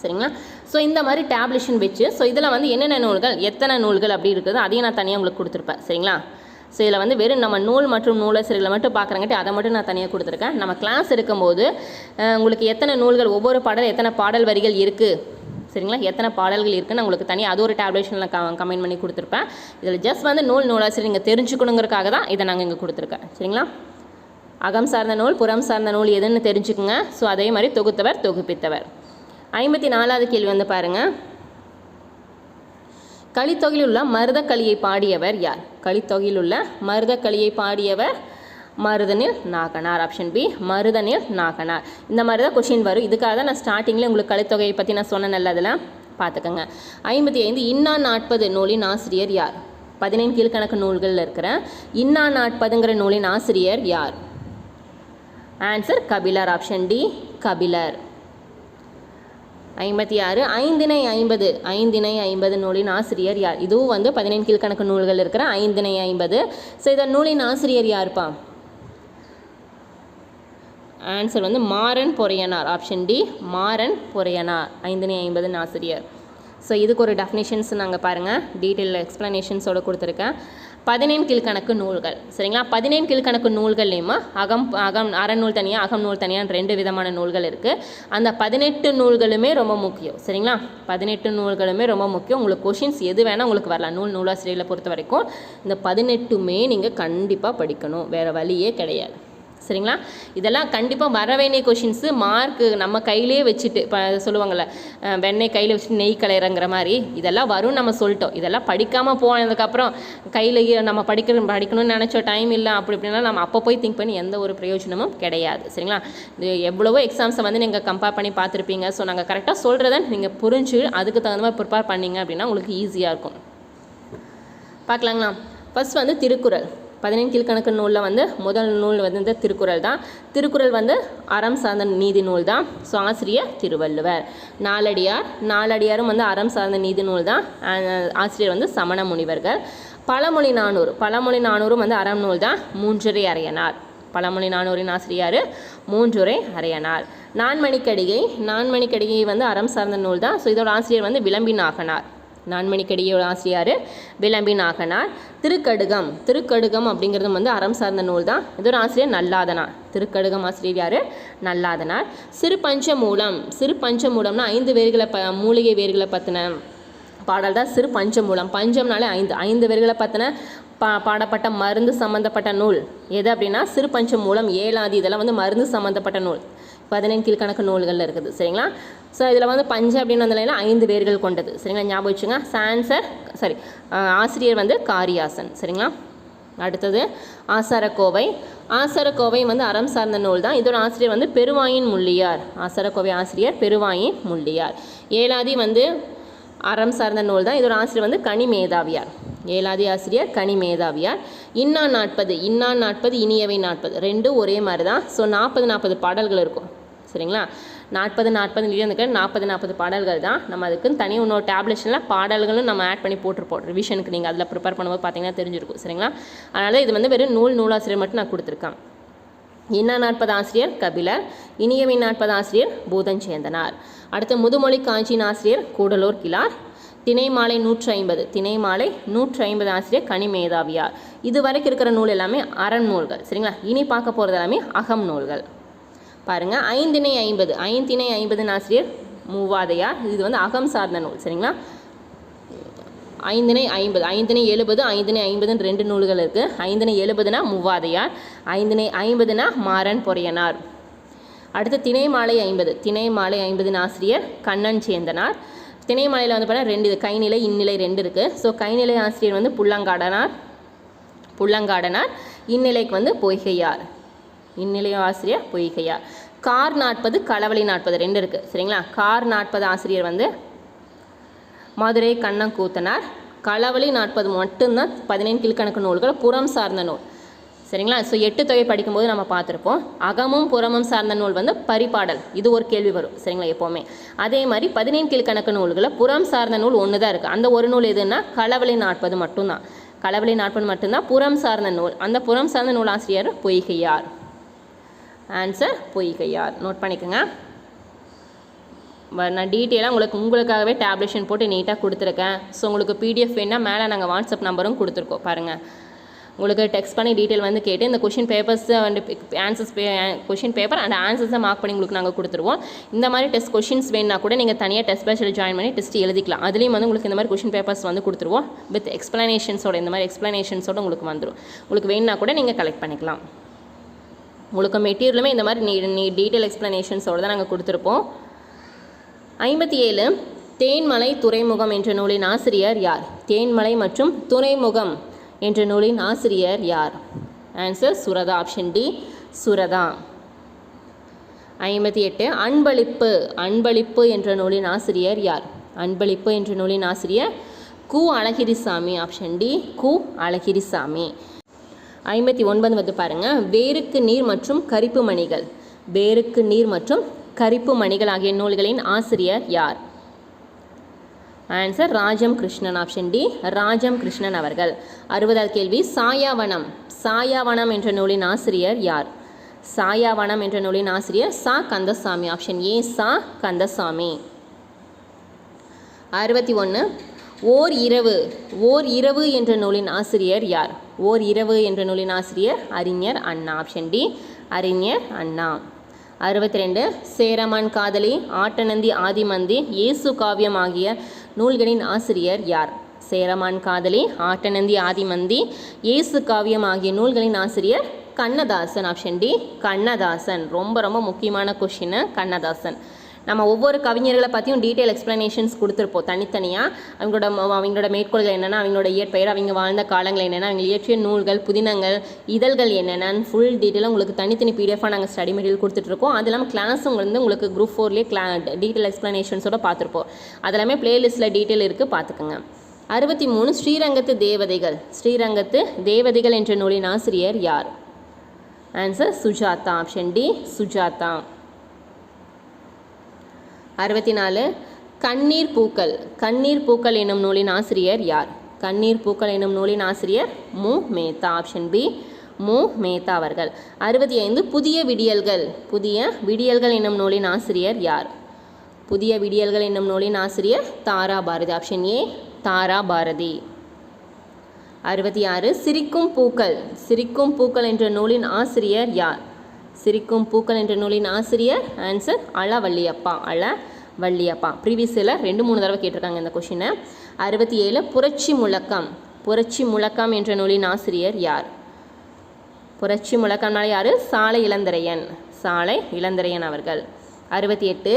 சரிங்களா. ஸோ இந்த மாதிரி டேப்லேஷன் வச்சு, ஸோ இதில் வந்து என்னென்ன நூல்கள் எத்தனை நூல்கள் அப்படி இருக்குது அதையும் நான் தனியாக உங்களுக்கு கொடுத்துருப்பேன், சரிங்களா. ஸோ இதில் வந்து வெறும் நம்ம நூல் மற்றும் நூலாசிரியர்களை மட்டும் பார்க்குறங்காட்டி அதை மட்டும் நான் தனியாக கொடுத்துருக்கேன். நம்ம கிளாஸ் எடுக்கும்போது உங்களுக்கு எத்தனை நூல்கள், ஒவ்வொரு பாடல் எத்தனை பாடல் வரிகள் இருக்குது, சரிங்களா, எத்தனை பாடல்கள் இருக்குன்னு உங்களுக்கு தனியாக அது ஒரு டேப்லேஷனில் கமெண்ட் பண்ணி கொடுத்துருப்பேன். இதில் ஜஸ்ட் வந்து நூலாசிரியர் நீங்கள் தெரிஞ்சுக்கணுங்கிறதுக்காக தான் இதை நாங்கள் இங்கே கொடுத்துருக்கேன், சரிங்களா. அகம் சார்ந்த நூல் புறம் சார்ந்த நூல் எதுன்னு தெரிஞ்சுக்குங்க. ஸோ அதே மாதிரி தொகுத்தவர் தொகுப்பித்தவர். 54வது கேள்வி வந்து பாருங்கள். கலித்தொகையில் உள்ள மருதக்களியை பாடியவர் யார்? கலித்தொகையில் உள்ள மருதக்களியை பாடியவர் மருதனில் நாகனார். Option B Maruthanil Naganar. இந்த மாதிரி தான் கொஷின் வரும். இதுக்காக தான் நான் ஸ்டார்டிங்கில் உங்களுக்கு கலித்தொகையை பற்றி நான் சொன்னேன், நல்ல அதில் பார்த்துக்கோங்க. 55 இன்னா 40 நூலின் ஆசிரியர் யார்? 15 கீழ்கணக்கு நூல்களில் இருக்கிற இன்னா 40ங்கிற நூலின் ஆசிரியர் யார்? Answer Kapilar. Option D Kapilar. 56 Ainthinai 50 Ainthinai 50 நூலின் ஆசிரியர் யார்? இதுவும் வந்து 15 கீழ்கணக்கு நூல்கள் இருக்கிற ஐந்திணை 50. ஸோ இதன் நூலின் ஆசிரியர் யாருப்பா? ஆன்சர் வந்து மாறன் பொறையனார். ஆப்ஷன் டி மாறன் பொறையனார் ஐந்திணை 50 ஆசிரியர். ஸோ இதுக்கு ஒரு டெஃபினேஷன்ஸ் நாங்கள் பாருங்கள், டீட்டெயில் எக்ஸ்ப்ளனேஷன்ஸோடு கொடுத்துருக்கேன். 15 கீழ்கணக்கு நூல்கள், சரிங்களா. 15 கீழ்கணக்கு நூல்கள்லேயுமா அறநூல் தனியாக அகம் நூல் தனியாக 2 விதமான நூல்கள் இருக்குது. அந்த 18 நூல்களுமே ரொம்ப முக்கியம், சரிங்களா. 18 நூல்களுமே ரொம்ப முக்கியம். உங்களுக்கு கொஷின்ஸ் எது வேணால் உங்களுக்கு வரலாம். நூலாசிரியர்களை பொறுத்த வரைக்கும் இந்த 18மே நீங்கள் கண்டிப்பாக படிக்கணும், வேறு வழியே கிடையாது, சரிங்களா. இதெல்லாம் கண்டிப்பாக வர வேண்டிய கொஷின்ஸு. மார்க்கு நம்ம கையிலே வச்சுட்டு இப்போ சொல்லுவாங்கள்ல வெண்ணெய் கையில் வச்சுட்டு நெய் கலையிறங்கிற மாதிரி இதெல்லாம் வரும் நம்ம சொல்லிட்டோம். இதெல்லாம் படிக்காமல் போனதுக்கப்புறம் கையில் நம்ம படிக்கணும்னு நினச்சோம், டைம் இல்லை அப்படி இப்படின்னா நம்ம அப்போ போய் திங்க் பண்ணி எந்த ஒரு பிரயோஜனமும் கிடையாது, சரிங்களா. இது எவ்வளவோ எக்ஸாம்ஸை வந்து நீங்கள் கம்பேர் பண்ணி பார்த்துருப்பீங்க. ஸோ நாங்கள் கரெக்டாக சொல்கிறத நீங்கள் புரிஞ்சு அதுக்கு தகுந்த மாதிரி ப்ரிப்பேர் பண்ணிங்க அப்படின்னா உங்களுக்கு ஈஸியாக இருக்கும். பார்க்கலாங்களா. ஃபஸ்ட் வந்து திருக்குறள். 15 கீழ்கணக்கு நூலில் வந்து முதல் நூல் வந்து திருக்குறள் தான். திருக்குறள் வந்து அறம் சார்ந்த நீதி நூல் தான். ஸோ ஆசிரியர் திருவள்ளுவர். நாலடியாரும் வந்து அறம் சார்ந்த நீதி நூல் தான். ஆசிரியர் வந்து சமண முனிவர்கள். பழமொழி நானூறும் வந்து அறம் நூல் தான். மூன்றுரை அறையனார். பழமொழி நானூரின் ஆசிரியர் மூன்றுரை அறையனார். நான்மணிக்கடிகை வந்து அறம் சார்ந்த நூல் தான். ஸோ இதோட ஆசிரியர் வந்து விளம்பி நாகனார். நான்மணிக்கடியோட ஆசிரியர் விளம்பி நாகனார். திருக்கடுகம் அப்படிங்கிறது வந்து அறம் சார்ந்த நூல் தான். இதோட ஆசிரியர் நல்லாதனார். திருக்கடுகம் ஆசிரியர் யார்? நல்லாதனார். சிறு பஞ்சமூலம்னா 5 வேர்களை மூலிகை வேர்களை பற்றின பாடல் தான் சிறு பஞ்சமூலம். பஞ்சம்னாலே 5 வேர்களை பற்றின பாடப்பட்ட மருந்து சம்மந்தப்பட்ட நூல் எது அப்படின்னா சிறு பஞ்சமூலம், ஏழாதி இதெல்லாம் வந்து மருந்து சம்மந்தப்பட்ட நூல் 15 கீழ்கணக்கு நூல்களில் இருக்குது, சரிங்களா. ஸோ இதில் வந்து பஞ்சு அப்படின்னு வந்ததுனா 5 வேர்கள் கொண்டது, சரிங்களா, ஞாபகம் வச்சுங்க. ஆசிரியர் வந்து காரியாசன், சரிங்களா. அடுத்தது ஆசாரக்கோவை வந்து அறம் சார்ந்த நூல் தான். இதோட ஆசிரியர் வந்து பெருவாயின் முள்ளியார். ஆசாரக்கோவை ஆசிரியர் பெருவாயின் முள்ளியார். ஏழாதி வந்து அறம் சார்ந்த நூல் தான். இதோட ஆசிரியர் வந்து கனிமேதாவியார். ஏழாதி ஆசிரியர் கனிமேதாவியார். இன்னா 40 இனியவை 40 ரெண்டும் ஒரே மாதிரி தான். ஸோ 40 பாடல்கள் இருக்கும், சரிங்களா. 40 இருந்துக்க 40 பாடல்கள் தான். நம்ம அதுக்கு தனி இன்னொரு டேப்லெஷனில் பாடல்களும் நம்ம ஆட் பண்ணி போட்டிருப்போம் ரிவிஷனுக்கு. நீங்கள் அதில் ப்ரிப்பேர் பண்ணும்போது பார்த்தீங்கன்னா தெரிஞ்சிருக்கும், சரிங்களா. அதனால் இது வந்து வெறும் நூலாசிரியர் மட்டும் நான் கொடுத்துருக்கேன். இன்னா 40 ஆசிரியர் கபிலர். இனியவை 40 ஆசிரியர் பூதஞ்சேந்தனார். அடுத்து முதுமொழி காஞ்சியின் ஆசிரியர் கூடலூர் கிழார். திணைமாலை 150 ஆசிரியர் கனிமேதாவியார். இது வரைக்கும் இருக்கிற நூல் எல்லாமே அறம் நூல்கள், சரிங்களா. இனி பார்க்க போகிறது எல்லாமே அகம் நூல்கள். பாருங்கள், ஐந்திணை 50 ஆசிரியர் மூவாதையார். இது வந்து அகம் சார்ந்த நூல், சரிங்களா. ஐந்திணை 70 ஐந்திணை 50 2 நூல்கள் இருக்குது. ஐந்திணை 70னா மூவாதையார், ஐந்திணை 50னா மாறன் பொறையனார். அடுத்து திணைமாலை 50 ஆசிரியர் கண்ணன் சேந்தனார். திணைமாலையில் வந்து பார்த்தா 2 கைநிலை இன்னிலை 2 இருக்குது. ஸோ கைநிலை ஆசிரியர் வந்து புள்ளங்காடனார். புல்லங்காடனார். இந்நிலைக்கு வந்து பொய்கையார். இந்நிலை ஆசிரியர் பொய்கையார். கார் நாற்பது களவழி நாற்பது 2 இருக்குது சரிங்களா. கார் நாற்பது ஆசிரியர் வந்து மதுரை கண்ணங்கூத்தனார். களவழி நாற்பது மட்டும்தான் 15 கீழ்கணக்கு நூல்கள் புறம் சார்ந்த நூல் சரிங்களா. ஸோ 8 தொகை படிக்கும்போது நம்ம பார்த்துருப்போம். அகமும் புறமும் சார்ந்த நூல் வந்து பரிபாடல், இது ஒரு கேள்வி வரும் சரிங்களா எப்போவுமே. அதே மாதிரி 15 கீழ்கணக்கு நூல்களில் புறம் சார்ந்த நூல் ஒன்று தான் இருக்குது. அந்த ஒரு நூல் எதுன்னா களவழி நாற்பது மட்டும்தான். களவழி நாற்பது மட்டும்தான் புறம் சார்ந்த நூல். அந்த புறம் சார்ந்த நூல் ஆசிரியர் பொய்கையார். ஆன்சர் பொய்கையார். நோட் பண்ணிக்கோங்க. நான் டீட்டெயிலாக உங்களுக்காகவே டேப்லேஷன் போட்டு நீட்டாக கொடுத்துருக்கேன். ஸோ உங்களுக்கு பிடிஎஃப் வேணால் மேலே நாங்கள் வாட்ஸ்அப் நம்பரும் கொடுத்துருக்கோம் பாருங்கள். உங்களுக்கு டெக்ஸ்ட் பண்ணி டீட்டெயில் வந்து கேட்டு இந்த question papers and answers question paper and ஆன்சர்ஸை மார்க் பண்ணி உங்களுக்கு நாங்கள் கொடுத்துருவோம். இந்த மாதிரி டெஸ்ட் கொஷின்ஸ் வேணுன்னா கூட நீங்கள் தனியாக டெஸ்ட் பேட்சில் ஜாயின் பண்ணி டெஸ்ட் எழுதிக்கலாம். அதுலேயும் வந்து உங்களுக்கு இந்த மாதிரி கொஷின் பேப்பர்ஸ் வந்து கொடுத்துருவோம் வித் எக்ஸ்ப்ளனேஷன்ஸோட. இந்த மாதிரி எக்ஸ்ப்ளனேஷன்ஸோட உங்களுக்கு வந்துடும். உங்களுக்கு வேணுன்னா கூட நீங்கள் கலெக்ட் பண்ணிக்கலாம். உங்களுக்கு மெட்டீரியலுமே இந்த மாதிரி டீட்டெயில் எக்ஸ்ப்ளனேஷன்ஸோடு தான் நாங்கள் கொடுத்துருப்போம். 57 தேன்மலை துறைமுகம் என்ற நூலின் ஆசிரியர் யார்? தேன்மலை மற்றும் துறைமுகம் என்ற நூலின் ஆசிரியர் யார்? Answer Suratha. Option D Suratha. 58 அன்பளிப்பு. அன்பளிப்பு என்ற நூலின் ஆசிரியர் யார்? அன்பளிப்பு என்ற நூலின் ஆசிரியர் கு அழகிரிசாமி. ஆப்ஷன் டி கு அழகிரிசாமி. 59 வந்து பாருங்கள். வேருக்கு நீர் மற்றும் கரிப்பு மணிகள். வேருக்கு நீர் மற்றும் கரிப்பு மணிகள் ஆகிய நூல்களின் ஆசிரியர் யார்? Answer Rajam Krishnan. Option D Rajam Krishnan அவர்கள். 60வது கேள்வி சாயாவனம். சாயாவனம் என்ற நூலின் ஆசிரியர் யார்? சாயாவனம் என்ற நூலின் ஆசிரியர் சா கந்தசாமி. ஆப்ஷன் ஏ சா கந்தசாமி. 61 ஓர் இரவு. ஓர் இரவு என்ற நூலின் ஆசிரியர் யார்? ஓர் இரவு என்ற நூலின் ஆசிரியர் அறிஞர் அண்ணா. ஆப்ஷன் டி அறிஞர் அண்ணா. 62 சேரமான் காதலி, ஆட்டநந்தி ஆதிமந்தி, இயேசு காவியம் ஆகிய நூல்களின் ஆசிரியர் யார்? சேரமான் காதலி, ஆட்டநந்தி ஆதிமந்தி, இயேசு காவியம் ஆகிய நூல்களின் ஆசிரியர் கண்ணதாசன். Option D Kannadasan. ரொம்ப ரொம்ப முக்கியமான கொஷின் கண்ணதாசன். நம்ம ஒவ்வொரு கவிஞர்களை பற்றியும் டீட்டெயில் எக்ஸ்ப்ளனேஷன்ஸ் கொடுத்துருப்போம் தனித்தனியாக. அவங்களோட மேற்கோள்கள் என்னென்னா, அவங்களோட இயற்பெயர், அவங்க வாழ்ந்த காலங்கள் என்னென்னா, அவங்க இயற்றிய நூல்கள், புதினங்கள், இதழ்கள் என்னென்னு ஃபுல் டீட்டெயிலாக உங்களுக்கு தனித்தனி பிடிஎஃபாக நாங்கள் ஸ்டடி மெட்டீரியல் கொடுத்துட்ருக்கோம். அது இல்லாமல் கிளாஸும் வந்து உங்களுக்கு குரூப் 4லேயே டீட்டெயில் எக்ஸ்ப்ளனேஷன்ஸோட பார்த்துருப்போம். அதெல்லாமே பிளேலிஸ்ட்டில் டீட்டெயில் இருக்குது, பார்த்துக்குங்க. 63 ஸ்ரீரங்கத்து தேவதைகள். ஸ்ரீரங்கத்து தேவதைகள் என்ற நூலின் ஆசிரியர் யார்? Answer Sujatha. Option D Sujatha. 64 கண்ணீர் பூக்கள். கண்ணீர் பூக்கள் என்னும் நூலின் ஆசிரியர் யார்? கண்ணீர் பூக்கள் என்னும் நூலின் ஆசிரியர் மு மேத்தா. ஆப்ஷன் பி மு மேத்தா அவர்கள். 65 புதிய விடியல்கள். புதிய விடியல்கள் என்னும் நூலின் ஆசிரியர் யார்? புதிய விடியல்கள் என்னும் நூலின் ஆசிரியர் தாரா பாரதி. ஆப்ஷன் ஏ தாரா பாரதி. 66 சிரிக்கும் பூக்கள். சிரிக்கும் பூக்கள் என்ற நூலின் ஆசிரியர் யார்? சிரிக்கும் பூக்கள் என்ற நூலின் ஆசிரியர் ஆன்சர் அளவள்ளியப்பா. அளவள்ளியப்பா. ப்ரீவியஸில் 2-3 தடவை கேட்டிருக்காங்க இந்த கொஷினை. 67 புரட்சி முழக்கம். புரட்சி முழக்கம் என்ற நூலின் ஆசிரியர் யார்? புரட்சி முழக்கம்னால யார்? சாலை இளந்திரையன். சாலை இளந்திரையன் அவர்கள். 68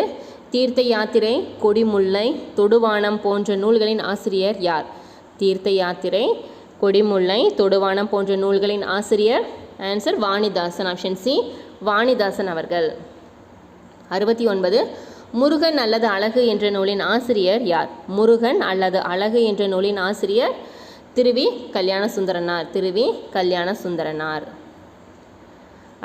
தீர்த்த யாத்திரை, கொடிமுல்லை, தொடுவானம் போன்ற நூல்களின் ஆசிரியர் யார்? தீர்த்த யாத்திரை, கொடிமுல்லை, தொடுவானம் போன்ற நூல்களின் ஆசிரியர் answer Vanidasan. Option C Vanidasan அவர்கள். 69 முருகன் அல்லது அழகு என்ற நூலின் ஆசிரியர் யார்? முருகன் அல்லது அழகு என்ற நூலின் ஆசிரியர் திருவி கல்யாண சுந்தரனார். திருவி கல்யாண சுந்தரனார்.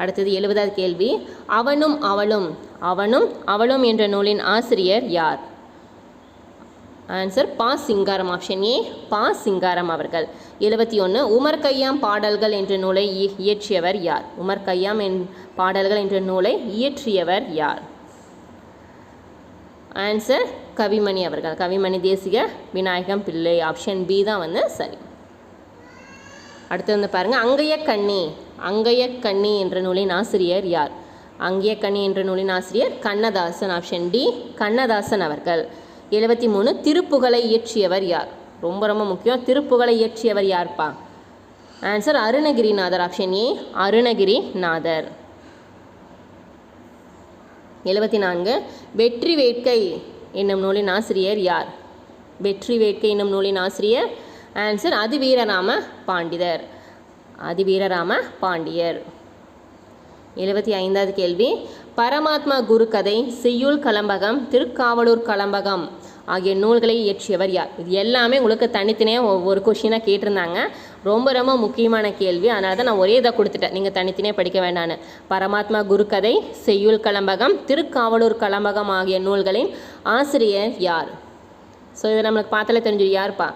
அடுத்தது 70வது கேள்வி அவனும் அவளும். அவனும் அவளும் என்ற நூலின் ஆசிரியர் யார்? ஆன்சர் பா சிங்காரம். ஆப்ஷன் ஏ பா சிங்காரம் அவர்கள். 71 உமர் கய்யாம் பாடல்கள் என்ற நூலை இயற்றியவர் யார்? உமர் கய்யாம் பாடல்கள் என்ற நூலை இயற்றியவர் யார்? ஆன்சர் கவிமணி அவர்கள். கவிமணி தேசிக விநாயகம் பிள்ளை. ஆப்ஷன் பி தான் வந்து சரி. அடுத்து வந்து பாருங்கள் அங்கைய கண்ணி. அங்கைய கண்ணி என்ற நூலின் ஆசிரியர் யார்? அங்கைய கண்ணி என்ற நூலின் ஆசிரியர் கண்ணதாசன். ஆப்ஷன் டி கண்ணதாசன் அவர்கள். 73 திருப்புகழை இயற்றியவர் யார்? ரொம்ப ரொம்ப முக்கியம். திருப்புகழை இயற்றியவர் யார்ப்பா? Answer Arunagirinathar. Option A Arunagirinathar. 74 Vetri வேட்கை என்னும் நூலின் ஆசிரியர் யார்? வெற்றி வேட்கை என்னும் நூலின் ஆசிரியர் ஆன்சர் அது வீரராம பாண்டிதர். அதிவீரராம பாண்டியர். 75வது கேள்வி, பரமாத்மா குரு கதை, செய்யுள் கலம்பகம், திருக்காவலூர் கலம்பகம் ஆகிய நூல்களை இயற்றியவர் யார்? இது எல்லாமே உங்களுக்கு தனித்தனியாக ஒவ்வொரு கொஷினாக கேட்டிருந்தாங்க. ரொம்ப ரொம்ப முக்கியமான கேள்வி, அதனால தான் நான் ஒரே இதை கொடுத்துட்டேன், நீங்கள் தனித்தனியாக படிக்க வேண்டான்னு. பரமாத்மா குரு கதை, செய்யுள் கலம்பகம், திருக்காவலூர் கலம்பகம் ஆகிய நூல்களின் ஆசிரியர் யார்? ஸோ இதை நம்மளுக்கு பார்த்தாலே தெரிஞ்சு யார்ப்பா?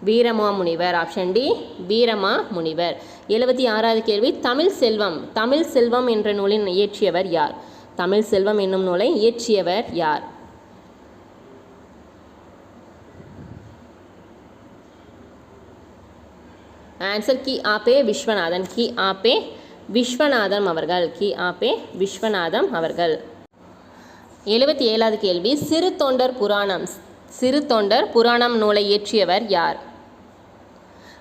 வீரமா முனிவர். ஆப்ஷன் டி வீரமா முனிவர். 76வது கேள்வி, தமிழ் செல்வம். தமிழ் செல்வம் என்ற நூலின் இயற்றியவர் யார்? தமிழ் செல்வம் என்னும் நூலை இயற்றியவர் யார்? ஆன்சர் கி ஆபே விஸ்வநாதன். கி ஆபே விஸ்வநாதம் அவர்கள். கி ஆபே விஸ்வநாதம் அவர்கள். 77வது கேள்வி, சிறு தொண்டர் புராணம். சிறு தொண்டர் புராணம் நூலை இயற்றியவர் யார்?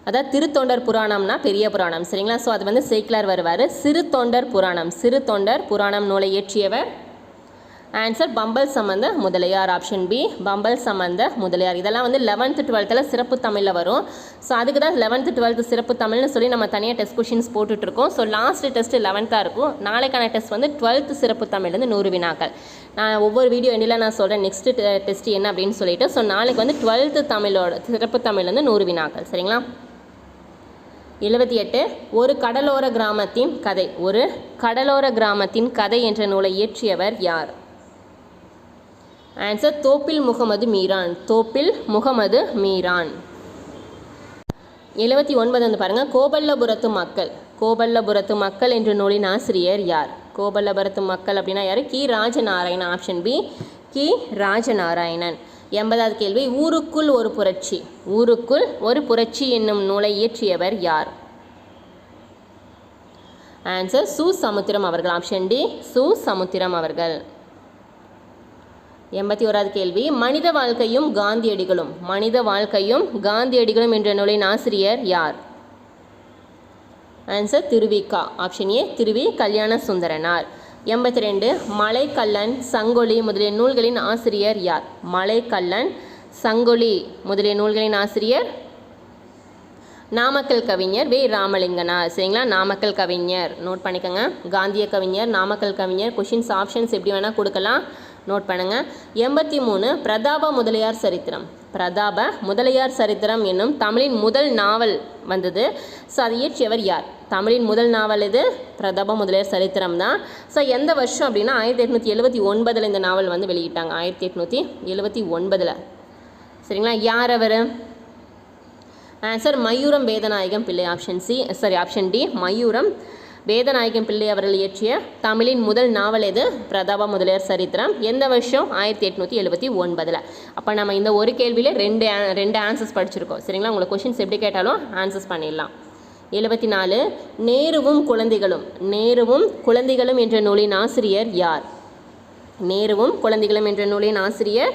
அதாவது திருத்தொண்டர் புராணம்னா பெரிய புராணம், சரிங்களா? ஸோ அது வந்து சேக்கிலார் வருவார். சிறு தொண்டர் புராணம், சிறு தொண்டர் புராணம் நூலை இயற்றியவர் ஆன்சர் பம்பல் சம்பந்த முதலியார். ஆப்ஷன் பி பம்பல் சம்பந்த முதலியார். இதெல்லாம் வந்து 11th 12th சிறப்பு தமிழில் வரும். ஸோ அதுக்கு தான் 11th 12th சிறப்பு தமிழ்னு சொல்லி நம்ம தனியாக டெஸ்ட் கொஷின்ஸ் போட்டுட்ருக்கோம். ஸோ லாஸ்ட் டெஸ்ட் 11th இருக்கும். நாளைக்கான டெஸ்ட் வந்து 12th சிறப்பு தமிழ்லேருந்து 100 வினாக்கள். நான் ஒவ்வொரு வீடியோ எண்டில் நான் சொல்கிறேன் நெக்ஸ்ட்டு டெஸ்ட் என்ன அப்படின்னு சொல்லிட்டு. ஸோ நாளைக்கு வந்து 12th தமிழோட சிறப்பு தமிழ்லேருந்து 100 வினாக்கள், சரிங்களா? 78 ஒரு கடலோர கிராமத்தின் கதை. ஒரு கடலோர கிராமத்தின் கதை என்ற நூலை இயற்றியவர் யார்? ஆன்சர் தோப்பில் முகமது மீரான். தோப்பில் முகமது மீரான். 79 வந்து பாருங்கள், கோபல்லபுரத்து மக்கள். கோபல்லபுரத்து மக்கள் என்ற நூலின் ஆசிரியர் யார்? கோபல்லபுரத்து மக்கள் அப்படின்னா யார்? கி ராஜநாராயணன். ஆப்ஷன் பி கி ராஜநாராயணன். 80வது கேள்வி, ஊருக்குள் ஒரு புரட்சி. ஊருக்குள் ஒரு புரட்சி என்னும் நூலை இயற்றியவர் யார்? ஆன்சர் சு சமுத்திரம் அவர்கள். ஆப்ஷன் டி சு சமுத்திரம் அவர்கள். 81வது கேள்வி, மனித வாழ்க்கையும் காந்தியடிகளும். மனித வாழ்க்கையும் காந்தியடிகளும் என்ற நூலின் ஆசிரியர் யார்? ஆன்சர் திருவிக்கா. ஆப்ஷன் ஏ திருவி கல்யாண சுந்தரனார். 82 மலைக்கல்லன், சங்கொலி முதலிய நூல்களின் ஆசிரியர் யார்? மலைக்கல்லன், சங்கொலி முதலிய நூல்களின் ஆசிரியர் நாமக்கல் கவிஞர் வே ராமலிங்கனார். சரிங்களா? நாமக்கல் கவிஞர் நோட் பண்ணிக்கோங்க. காந்திய கவிஞர், நாமக்கல் கவிஞர். கொஷின்ஸ் ஆப்ஷன்ஸ் எப்படி வேணால் கொடுக்கலாம், நோட் பண்ணுங்கள். 83 பிரதாப முதலியார் சரித்திரம். பிரதாப முதலியார் சரித்திரம் என்னும் தமிழின் முதல் நாவல் வந்தது. ஸோ அதை இயற்றியவர் யார்? தமிழின் முதல் நாவல் இது பிரதாப முதலியார் சரித்திரம் தான். ஸோ எந்த வருஷம் அப்படின்னா 1879 இந்த நாவல் வந்து வெளியிட்டாங்க. 1879. சரிங்களா? யார் அவர்? ஆன்சர் மயூரம் வேதநாயகம் பிள்ளை. ஆப்ஷன் டி மயூரம் வேதநாயகம் பிள்ளை அவர்கள் இயற்றிய தமிழின் முதல் நாவல் எது? பிரதாப முதலியார் சரித்திரம். எந்த வருஷம்? 1879. அப்போ நம்ம இந்த ஒரு கேள்வியில் ரெண்டு ஆன்சர்ஸ் படிச்சிருக்கோம். சரிங்களா? உங்களுக்கு கொஷின்ஸ் எப்படி கேட்டாலும் ஆன்சர்ஸ் பண்ணிடலாம். 74 நேருவும் குழந்தைகளும். நேருவும் குழந்தைகளும் என்ற நூலின் ஆசிரியர் யார்? நேருவும் குழந்தைகளும் என்ற நூலின் ஆசிரியர்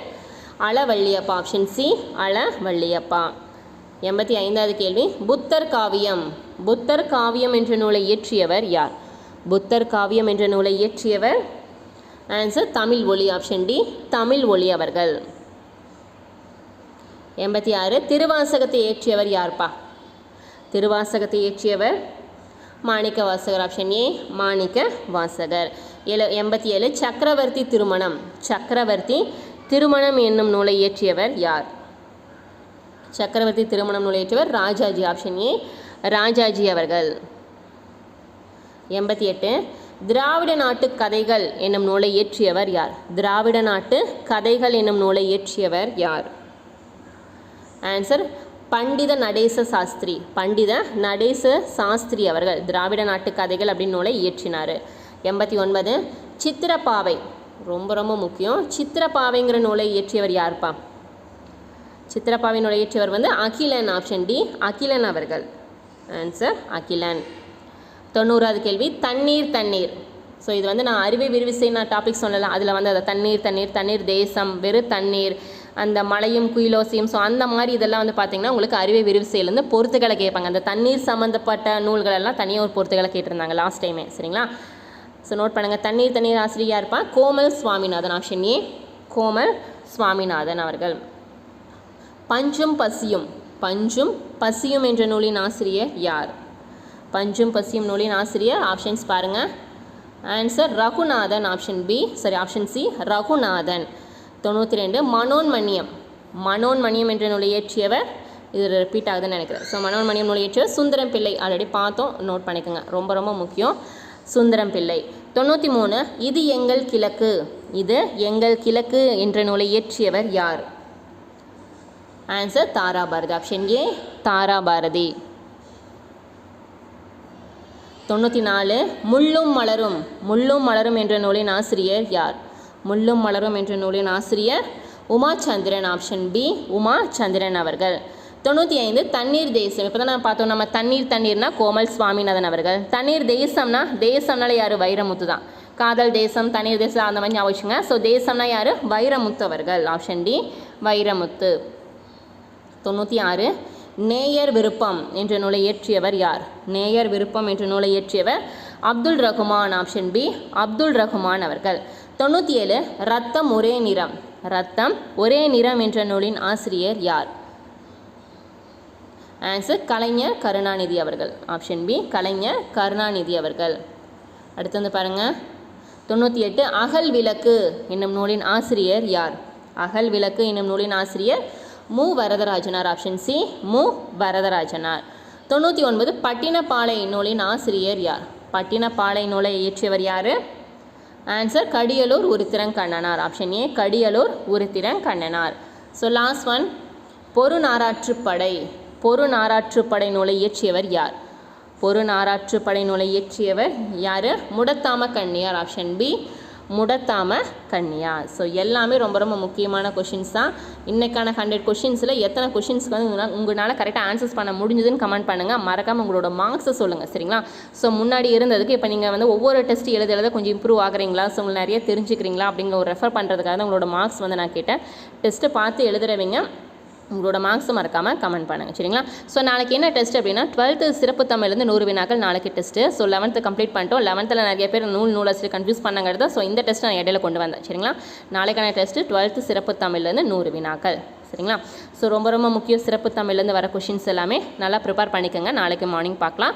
அளவள்ளியப்பா. Option C Alavalliappa. 85வது கேள்வி, புத்தர் காவியம். புத்தர் காவியம் என்ற நூலை இயற்றியவர் யார்? புத்தர் காவியம் என்ற நூலை இயற்றியவர் ஆன்சர் தமிழ் ஒளி. ஆப்ஷன் டி தமிழ் ஒளி அவர்கள். 86 திருவாசகத்தை இயற்றியவர் யார்ப்பா? திருவாசகத்தை இயற்றியவர் மாணிக்க வாசகர். Option A Manikka Vasagar. 87 சக்கரவர்த்தி திருமணம். சக்கரவர்த்தி திருமணம் என்னும் நூலை இயற்றியவர் யார்? சக்கரவர்த்தி திருமணம் நூலை இயற்றியவர் ராஜாஜி. ஆப்ஷன் ஏ ராஜாஜி அவர்கள். 88 திராவிட நாட்டு கதைகள் என்னும் நூலை இயற்றியவர் யார்? திராவிட நாட்டு கதைகள் என்னும் நூலை இயற்றியவர் யார்? ஆன்சர் பண்டித நடேச சாஸ்திரி. பண்டித நடேச சாஸ்திரி அவர்கள் திராவிட நாட்டு கதைகள் அப்படின்னு நூலை இயற்றினார். 89 சித்திரப்பாவை. ரொம்ப ரொம்ப முக்கியம். சித்திரப்பாவைங்கிற நூலை இயற்றியவர் யார்ப்பா? சித்திரப்பாவை நூலை இயற்றியவர் வந்து அகிலன். ஆப்ஷன் டி அகிலன் அவர்கள். ஆன்சர் அகிலன். 90வது கேள்வி தண்ணீர் தண்ணீர். ஸோ இது வந்து நான் அறிவை விரிவிசை நான் டாபிக் சொல்லலாம். அதில் வந்து அதை தண்ணீர் தண்ணீர் தண்ணீர் தேசம் வெறும் தண்ணீர் அந்த மலையும் குயிலோசையும் ஸோ அந்த மாதிரி இதெல்லாம் வந்து பார்த்திங்கன்னா உங்களுக்கு அறிவை விரிவிசையிலேருந்து பொறுத்துக்களை கேட்பாங்க. அந்த தண்ணீர் சம்மந்தப்பட்ட நூல்களெல்லாம் தனியாக ஒரு பொறுத்துக்களை கேட்டிருந்தாங்க லாஸ்ட் டைமே. சரிங்களா? ஸோ நோட் பண்ணுங்கள். தண்ணீர் தண்ணீர் ஆசிரியர் இருப்பா கோமல் சுவாமிநாதன். ஆப்ஷன் ஏ கோமல் சுவாமிநாதன் அவர்கள். பஞ்சும் பசியும். பஞ்சும் பசியும் என்ற நூலின் ஆசிரியர் யார்? பஞ்சும் பசியும் நூலின் ஆசிரியர் ஆப்ஷன்ஸ் பாருங்கள். Answer Raghunathan, option B, option C Raghunathan. 92 Manonmaniyam. Manonmaniyam என்ற நூலை இயற்றியவர், இது ரிப்பீட் ஆகுதுன்னு நினைக்கிறேன். ஸோ மனோன்மணியம் நூலை இயற்றியவர் சுந்தரம் பிள்ளை, ஆல்ரெடி பார்த்தோம், நோட் பண்ணிக்கோங்க, ரொம்ப ரொம்ப முக்கியம். சுந்தரம் பிள்ளை. 93 இது எங்கள் கிழக்கு. இது எங்கள் கிழக்கு என்ற நூலை இயற்றியவர் யார்? Answer Thara Bharathi, option A Thara Bharathi. 94 Mullum Malarum. Mullum Malarum என்ற நூலின் ஆசிரியர் யார்? முள்ளும் மலரும் என்ற நூலின் ஆசிரியர் உமாச்சந்திரன், ஆப்ஷன் பி உமாச்சந்திரன் அவர்கள். 95 தண்ணீர் தேசம். இப்போ தான் நான் பார்த்தோம், நம்ம தண்ணீர்னா கோமல் சுவாமிநாதன் அவர்கள். தண்ணீர் தேசம்னால யார்? வைரமுத்து தான். காதல் தேசம், தண்ணீர் தேசம் அந்த மாதிரி ஞாபகம் வச்சுங்க. ஸோ தேசம்னா யார்? வைரமுத்து அவர்கள், ஆப்ஷன் டி வைரமுத்து. 96 நேயர் விருப்பம் என்ற நூலை இயற்றியவர் யார்? நேயர் விருப்பம் என்ற நூலை இயற்றியவர் அப்துல் ரகுமான், ஆப்ஷன் பி அப்துல் ரகுமான் அவர்கள். 97 ரத்தம் ஒரே நிறம். ரத்தம் ஒரே நிறம் என்ற நூலின் ஆசிரியர் யார்? ஆன்சர் கலைஞர் கருணாநிதி அவர்கள், ஆப்ஷன் பி கலைஞர் கருணாநிதி அவர்கள். அடுத்து வந்து பாருங்கள் 98 அகல் விளக்கு என்னும் நூலின் ஆசிரியர் யார்? அகல் விளக்கு என்னும் நூலின் ஆசிரியர் மு வரதராஜனார், ஆப்ஷன் சி மு வரதராஜனார். 99 பட்டினப்பாலை நூலின் ஆசிரியர் யார்? பட்டினப்பாலை நூலை இயற்றியவர் யார்? Answer Kadiyalur Uruthirankannanar, option A Kadiyalur Uruthirankannanar. So last one Porunarattruppadai. Porunarattruppadai நூலை இயற்றியவர் யார்? பொருநாராற்றுப்படை நூலை இயற்றியவர் யார்? Mudathama Kanniyar, option B Mudathama Kanniyar. So எல்லாமே ரொம்ப ரொம்ப முக்கியமான கொஷின்ஸ் தான். இன்றைக்கான 100 கொஷின்ஸில் எத்தனை கொஷின்ஸ்க்கு வந்து உங்களால் கரெக்டாக ஆன்சர்ஸ் பண்ண முடிஞ்சதுன்னு கமெண்ட் பண்ணுங்கள். மறக்காமல் உங்களோட மார்க்ஸை சொல்லுங்கள், சரிங்களா? ஸோ முன்னாடி இருந்ததுக்கு இப்போ நீங்கள் வந்து ஒவ்வொரு டெஸ்ட் எழுத கொஞ்சம் இம்ப்ரூவ் ஆகுறீங்களா, ஸோ உங்களுக்கு நிறைய தெரிஞ்சுக்கிறீங்களா அப்படிங்கிற ஒரு ரெஃபர் பண்ணுறதுக்காக தான் உங்களோட மார்க்ஸ் வந்து நான் கேட்டேன். டெஸ்ட்டு பார்த்து எழுதுறவங்க உங்களோட மார்க்ஸை மறக்காமல் கமெண்ட் பண்ணுங்கள், சரிங்களா? ஸோ நாளைக்கு என்ன டெஸ்ட் அப்படின்னா 12th சிறப்பு தமிழ்லேருந்து 100 வினாக்கள் நாளைக்கு டெஸ்ட்டு. ஸோ 11th கம்ப்ளீட் பண்ணிட்டோம். 11th நிறைய பேர் நூலாசிரியர் கன்ஃபியூஸ் பண்ணங்கிறது. ஸோ இந்த டெஸ்ட் நான் இடையில கொண்டு வந்தேன், சரிங்களா? நாளைக்கான டெஸ்ட்டு 12th சிறப்பு தமிழ்லேருந்து 100 வினாக்கள், சரிங்களா? ஸோ ரொம்ப ரொம்ப முக்கியம். சிறப்பு தமிழ்லேருந்து வர கொஷின்ஸ் எல்லாமே நல்லா ப்ரிப்பேர் பண்ணிக்கோங்க. நாளைக்கு மார்னிங் பார்க்கலாம்.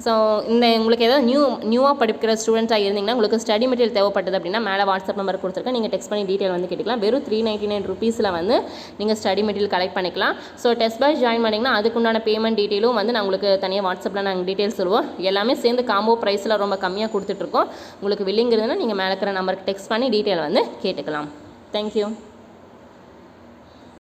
ஸோ இந்த உங்களுக்கு ஏதாவது நியூவாக படிக்கிற ஸ்டூடெண்ட்ஸாக இருந்தீங்கன்னா உங்களுக்கு ஸ்டடி மெட்டீரியல் தேவைப்பட்டது அப்படின்னா மேலே வாட்ஸ்அப் நம்பர் கொடுத்துருக்கேன், நீங்கள் டெக்ஸ்ட் பண்ணி டீட்டெயில் வந்து கேட்டுக்கலாம். வெறும் 399 ருபீஸில் வந்து நீங்கள் ஸ்டடி மெட்டீரியல் கலெக்ட் பண்ணிக்கலாம். ஸோ டெஸ்ட் பேட்ச் ஜாயின் பண்ணிங்கன்னா அதுக்குண்டான பேமெண்ட் டீட்டெயிலும் வந்து நான் உங்களுக்கு தனியாக வாட்ஸ்அப்பில் நாங்கள் டீட்டெயில்ஸ் சொல்லுவோம். எல்லாமே சேர்ந்து காம்போ ப்ரைஸில் ரொம்ப கம்மியாக கொடுத்துட்ருக்கோம். உங்களுக்கு வில்லிங் இருந்ததுன்னா நீங்கள் மேலே இருக்கிற நம்பருக்கு டெக்ஸ்ட் பண்ணி டீட்டெயில் வந்து கேட்டுக்கலாம். தேங்க்யூ.